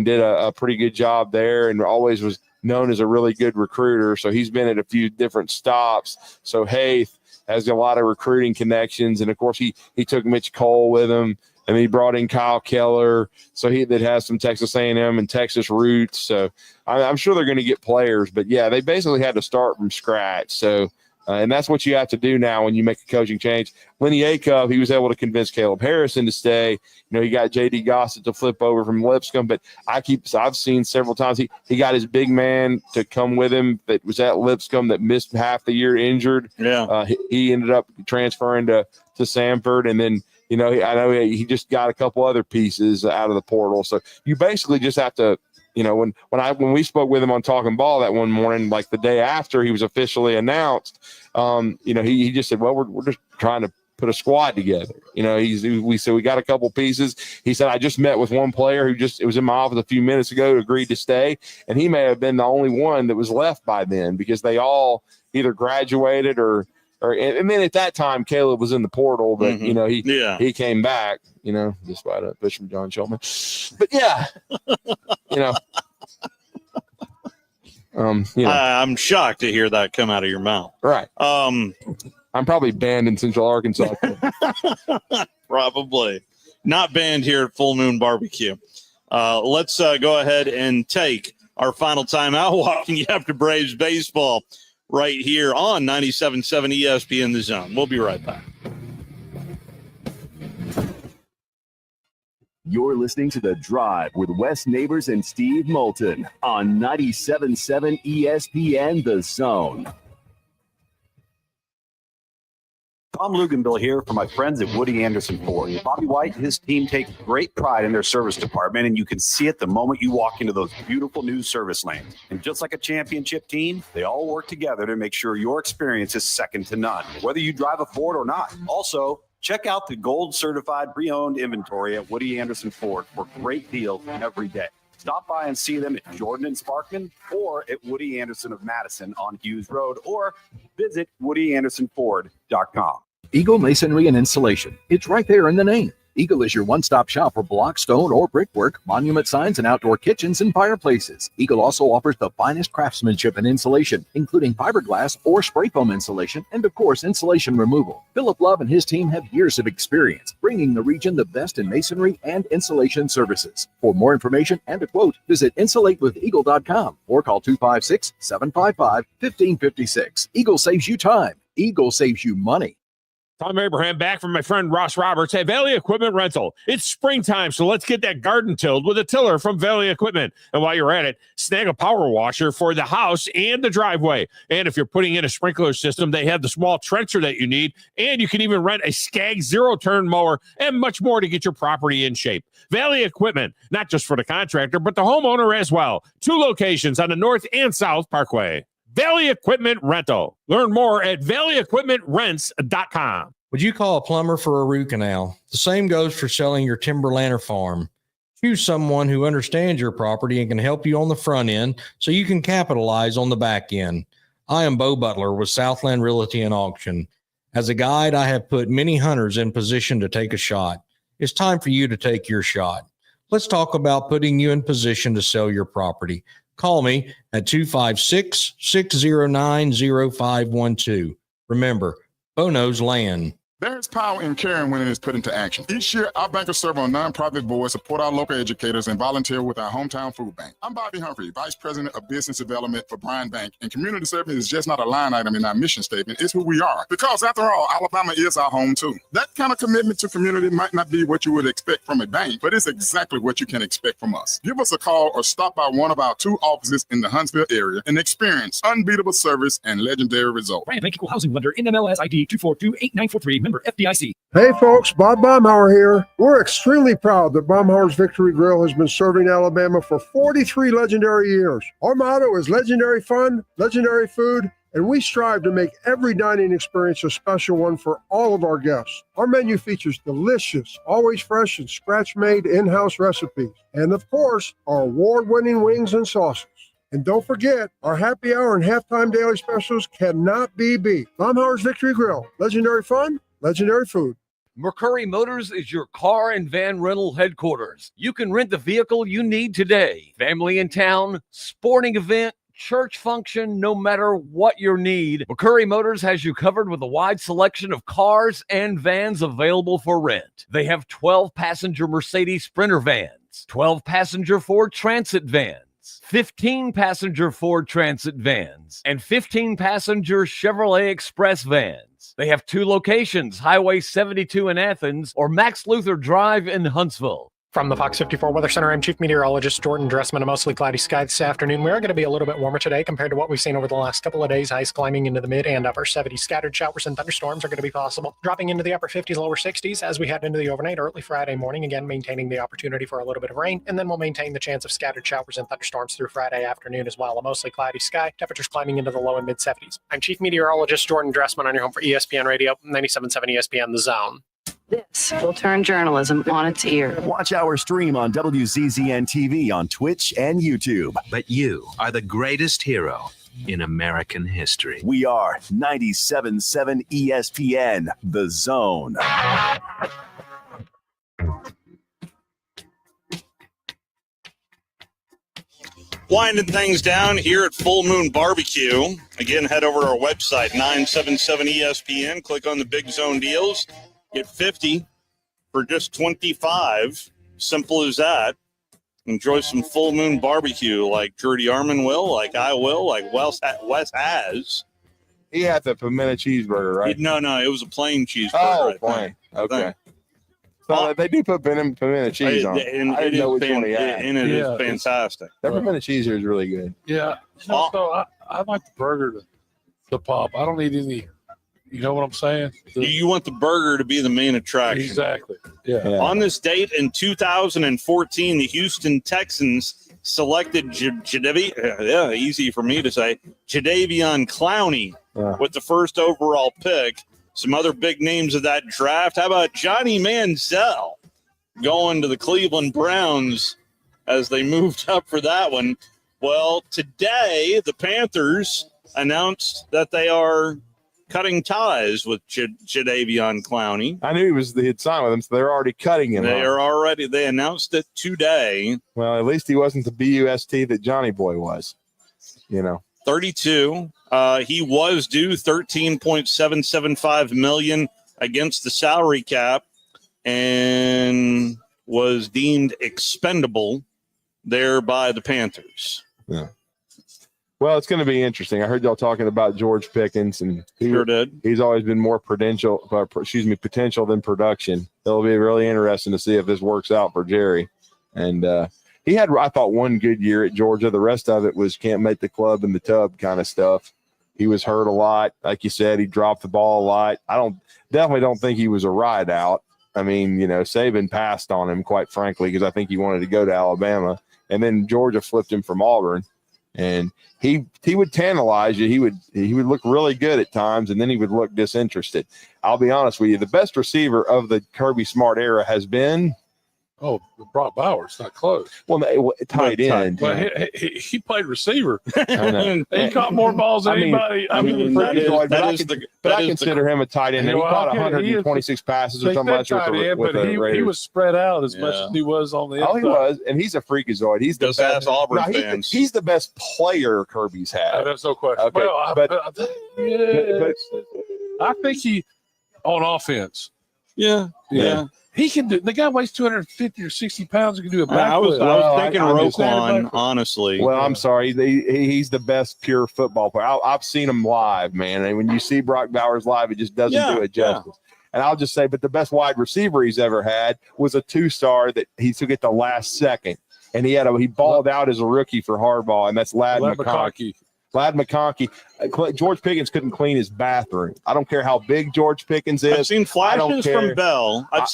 did a pretty good job there, and always was known as a really good recruiter. So he's been at a few different stops. So Hay has a lot of recruiting connections, and of course he took Mitch Cole with him, and he brought in Kyle Keller, so that has some Texas A&M and Texas roots. So I'm sure they're going to get players, but yeah, they basically had to start from scratch. So. And that's what you have to do now when you make a coaching change. Lenny Acuff, he was able to convince Caleb Harrison to stay. He got J.D. Gossett to flip over from Lipscomb. But I've seen several times he got his big man to come with him that was at Lipscomb that missed half the year injured. Yeah, he ended up transferring to Samford, and then I know he just got a couple other pieces out of the portal. So you basically just have to. When we spoke with him on Talking Ball that one morning, like the day after he was officially announced, he just said, well, we're just trying to put a squad together. We said we got a couple pieces. He said, I just met with one player it was in my office a few minutes ago, who agreed to stay. And he may have been the only one that was left by then, because they all either graduated and then at that time, Caleb was in the portal, but he came back, despite a push from John Schulman. But yeah, I'm shocked to hear that come out of your mouth. Right. I'm probably banned in Central Arkansas. Probably not banned here at Full Moon Barbecue. Let's go ahead and take our final timeout. Walking you up to Braves baseball. Right here on 97.7 ESPN The Zone. We'll be right back. You're listening to The Drive with Wes Neighbors and Steve Moulton on 97.7 ESPN The Zone. Tom Luganville here for my friends at Woody Anderson Ford. Bobby White and his team take great pride in their service department, and you can see it the moment you walk into those beautiful new service lanes. And just like a championship team, they all work together to make sure your experience is second to none, whether you drive a Ford or not. Also, check out the gold certified pre-owned inventory at Woody Anderson Ford for great deals every day. Stop by and see them at Jordan and Sparkman or at Woody Anderson of Madison on Hughes Road, or visit WoodyAndersonFord.com. Eagle Masonry and Installation. It's right there in the name. Eagle is your one-stop shop for block, stone, or brickwork, monument signs, and outdoor kitchens and fireplaces. Eagle also offers the finest craftsmanship and insulation, including fiberglass or spray foam insulation, and of course, insulation removal. Philip Love and his team have years of experience, bringing the region the best in masonry and insulation services. For more information and a quote, visit insulatewitheagle.com or call 256-755-1556. Eagle saves you time. Eagle saves you money. Tom Abraham back from my friend Ross Roberts at Valley Equipment Rental. It's springtime, so let's get that garden tilled with a tiller from Valley Equipment. And while you're at it, snag a power washer for the house and the driveway. And if you're putting in a sprinkler system, they have the small trencher that you need. And you can even rent a Skag zero-turn mower and much more to get your property in shape. Valley Equipment, not just for the contractor, but the homeowner as well. 2 locations on the North and South Parkway. Valley Equipment Rental. Learn more at valleyequipmentrents.com. Would you call a plumber for a root canal? The same goes for selling your timberland or farm. Choose someone who understands your property and can help you on the front end so you can capitalize on the back end. I am Bo Butler with Southland Realty and Auction. As a guide, I have put many hunters in position to take a shot. It's time for you to take your shot. Let's talk about putting you in position to sell your property. Call me at 256-609-0512. Remember, Bo knows land. There's power in caring when it is put into action. Each year, our bankers serve on nonprofit boards, support our local educators, and volunteer with our hometown food bank. I'm Bobby Humphrey, Vice President of Business Development for Bryan Bank, and community service is just not a line item in our mission statement. It's who we are. Because after all, Alabama is our home too. That kind of commitment to community might not be what you would expect from a bank, but it's exactly what you can expect from us. Give us a call or stop by one of our 2 offices in the Huntsville area and experience unbeatable service and legendary results. Bryan Bank Equal Housing Lender, NMLS ID 2428943, member FDIC. Hey folks, Bob Baumhauer here. We're extremely proud that Baumhauer's Victory Grill has been serving Alabama for 43 legendary years. Our motto is legendary fun, legendary food, and we strive to make every dining experience a special one for all of our guests. Our menu features delicious, always fresh and scratch-made in-house recipes. And of course, our award-winning wings and sauces. And don't forget, our happy hour and halftime daily specials cannot be beat. Baumhauer's Victory Grill, legendary fun, legendary food. McCurry Motors is your car and van rental headquarters. You can rent the vehicle you need today. Family in town, sporting event, church function, no matter what your need, McCurry Motors has you covered with a wide selection of cars and vans available for rent. They have 12-passenger Mercedes Sprinter vans, 12-passenger Ford Transit vans, 15-passenger Ford Transit vans, and 15-passenger Chevrolet Express vans. They have 2 locations, Highway 72 in Athens or Max Luther Drive in Huntsville. From the Fox 54 Weather Center, I'm Chief Meteorologist Jordan Dressman. A mostly cloudy sky this afternoon. We are going to be a little bit warmer today compared to what we've seen over the last couple of days. Highs climbing into the mid and upper 70s. Scattered showers and thunderstorms are going to be possible. Dropping into the upper 50s, lower 60s as we head into the overnight, early Friday morning. Again, maintaining the opportunity for a little bit of rain. And then we'll maintain the chance of scattered showers and thunderstorms through Friday afternoon as well. A mostly cloudy sky. Temperatures climbing into the low and mid 70s. I'm Chief Meteorologist Jordan Dressman on your home for ESPN Radio, 97.7 ESPN The Zone. This will turn journalism on its ear. Watch our stream on WZZN TV on Twitch and YouTube. But you are the greatest hero in American history. We are 97.7 ESPN, The Zone. Winding things down here at Full Moon Barbecue. Again, head over to our website, 977 ESPN. Click on the Big Zone deals. Get 50 for just 25. Simple as that. Enjoy some Full Moon Barbecue like Jordy Armin will, like I will, like Wes has. He had the pimento cheeseburger, right? No, it was a plain cheeseburger. Oh, plain. Okay. So they do put pimento cheese on. And I didn't know which one he had. And it is fantastic. That pimento cheese here is really good. Yeah. So I like the burger to pop. I don't need any. You know what I'm saying? You want the burger to be the main attraction. Exactly. Yeah. On this date in 2014, the Houston Texans selected easy for me to say, Jadeveon Clowney with the first overall pick. Some other big names of that draft. How about Johnny Manziel going to the Cleveland Browns as they moved up for that one? Well, today the Panthers announced that they are cutting ties with Jadeveon Clowney. I knew he had signed with them, so they're already cutting him. They announced it today. Well, at least he wasn't the BUST that Johnny Boy was, 32. He was due $13.775 million against the salary cap and was deemed expendable there by the Panthers. Yeah. Well, it's going to be interesting. I heard y'all talking about George Pickens, and he's always been more potential than production. It'll be really interesting to see if this works out for Jerry. And he had, I thought, one good year at Georgia. The rest of it was can't make the club in the tub kind of stuff. He was hurt a lot. Like you said, he dropped the ball a lot. I definitely don't think he was a ride out. I mean, Saban passed on him, quite frankly, because I think he wanted to go to Alabama. And then Georgia flipped him from Auburn. And he would tantalize you. He would look really good at times, and then he would look disinterested. I'll be honest with you. The best receiver of the Kirby Smart era has been Brock Bowers, not close. Well, tight end. Well, he played receiver. He caught more balls than anybody. I consider him a tight end. He caught 126 passes or something last year with the Raiders. He was spread out as much as he was on the inside. Oh, he was, and he's a freakazoid. He's the best Auburn fans. He's the best player Kirby's had. That's no question. Okay, Well, I think on offense. Yeah. He can do. The guy weighs 250 or 60 pounds. He can do a backflip. I was thinking Roquan, backflip. honestly. Well, I'm sorry. He's the best pure football player. I've seen him live, man. And when you see Brock Bowers live, it just doesn't do it justice. And I'll just say, but the best wide receiver he's ever had was a 2-star that he took it the last second. And he balled out as a rookie for Harbaugh, and that's Ladd McConkey. Ladd McConkey. George Pickens couldn't clean his bathroom. I don't care how big George Pickens is. I've seen flashes from Bell. I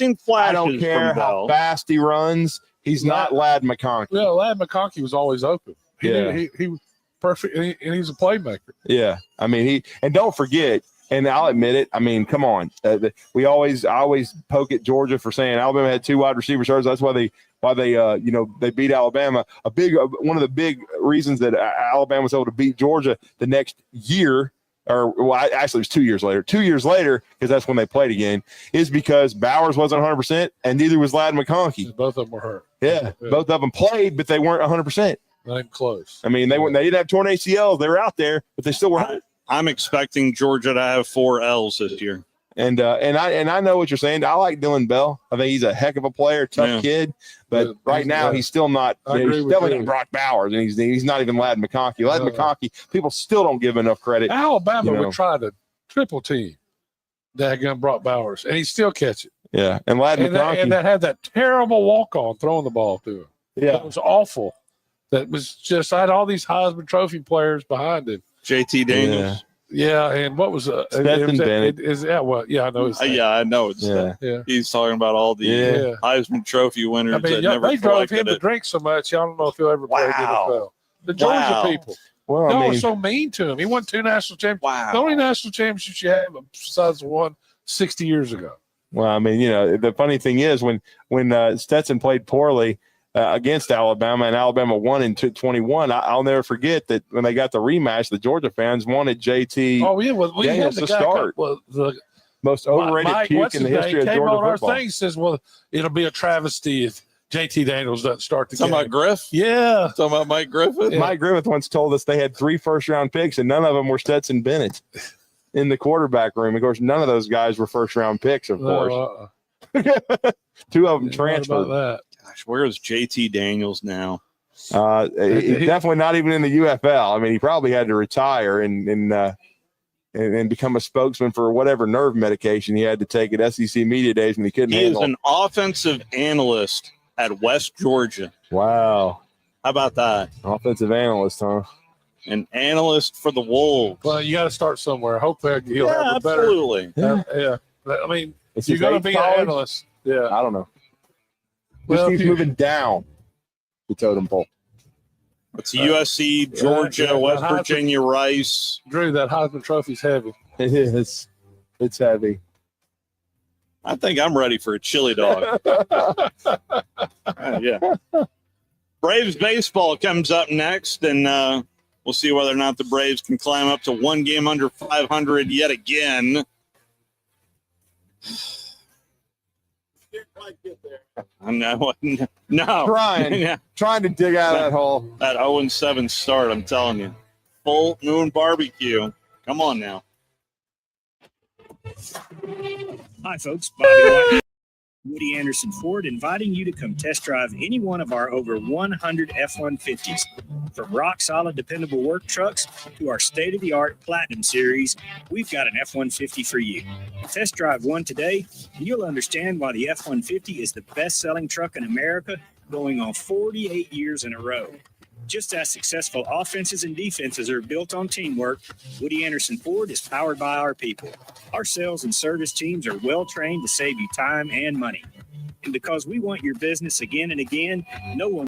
don't care how fast he runs. He's not Ladd McConkey. Yeah, Ladd McConkey was always open. He was perfect, and he's a playmaker. Yeah, I mean and don't forget. And I'll admit it. I mean, come on. I always poke at Georgia for saying Alabama had 2 wide receiver starters. That's why they beat Alabama. One of the big reasons that Alabama was able to beat Georgia the next year, actually it was 2 years later. 2 years later, because that's when they played again, is because Bowers wasn't 100%, and neither was Ladd McConkey. Both of them were hurt. Yeah, both of them played, but they weren't 100%. Not even close. I mean, they didn't have torn ACLs. They were out there, but they still were hurt. I'm expecting Georgia to have 4 L's this year. And I know what you're saying. I like Dylan Bell. I think he's a heck of a player, tough kid. But right now he's still not. He's definitely not Brock Bowers, and he's not even Ladd McConkey. Ladd McConkey, people still don't give enough credit. Alabama would try to triple team that gun Brock Bowers, and he'd still catch it. Yeah, and Ladd McConkey, and that had that terrible walk on throwing the ball to him. Yeah, it was awful. That was just I had all these Heisman Trophy players behind him. JT Daniels. Yeah, and what was Stetson Bennett? I know. I know it's he's talking about all the Heisman Trophy winners. I mean, never they drove him to drink so much. I don't know if he'll ever play the NFL. The Georgia people. Well, y'all were so mean to him. He won 2 national championships. Wow. The only national championships you had besides the one 60 years ago. Well, I mean, the funny thing is when Stetson played poorly against Alabama and Alabama won in 21, I'll never forget that when they got the rematch, the Georgia fans wanted JT Daniels to start. The most overrated puke in the history of Georgia football. Our thing says, well, it'll be a travesty if JT Daniels doesn't start the game. Talking about Griff? Yeah. Talking about Mike Griffith? Yeah. Mike Griffith once told us they had 3 first-round picks, and none of them were Stetson Bennett in the quarterback room. Of course, none of those guys were first-round picks, of course. 2 of them transferred. Gosh, where is JT Daniels now? He's definitely not even in the UFL. I mean, he probably had to retire and become a spokesman for whatever nerve medication he had to take at SEC Media Days when he couldn't handle. He is an offensive analyst at West Georgia. Wow. How about that? Offensive analyst, huh? An analyst for the Wolves. Well, you got to start somewhere. Hopefully he'll have a better. Absolutely. Yeah. I mean, you're going to be an analyst. Yeah. I don't know. Just keeps moving down the totem pole. It's USC, Georgia, West Virginia, Rice. Drew, that Heisman Trophy's heavy. It is. It's heavy. I think I'm ready for a chili dog. Yeah. Braves baseball comes up next, and we'll see whether or not the Braves can climb up to 1 game under 500 yet again. No. Trying to dig out of that hole. That 0-7 start, I'm telling you. Full moon barbecue. Come on now. Hi, folks. Bobby White, Woody Anderson Ford, inviting you to come test drive any one of our over 100 F-150s. From rock-solid, dependable work trucks to our state-of-the-art Platinum Series, we've got an F-150 for you. Test drive one today, and you'll understand why the F-150 is the best-selling truck in America, going on 48 years in a row. Just as successful offenses and defenses are built on teamwork, Woody Anderson Ford is powered by our people. Our sales and service teams are well-trained to save you time and money. And because we want your business again and again, no one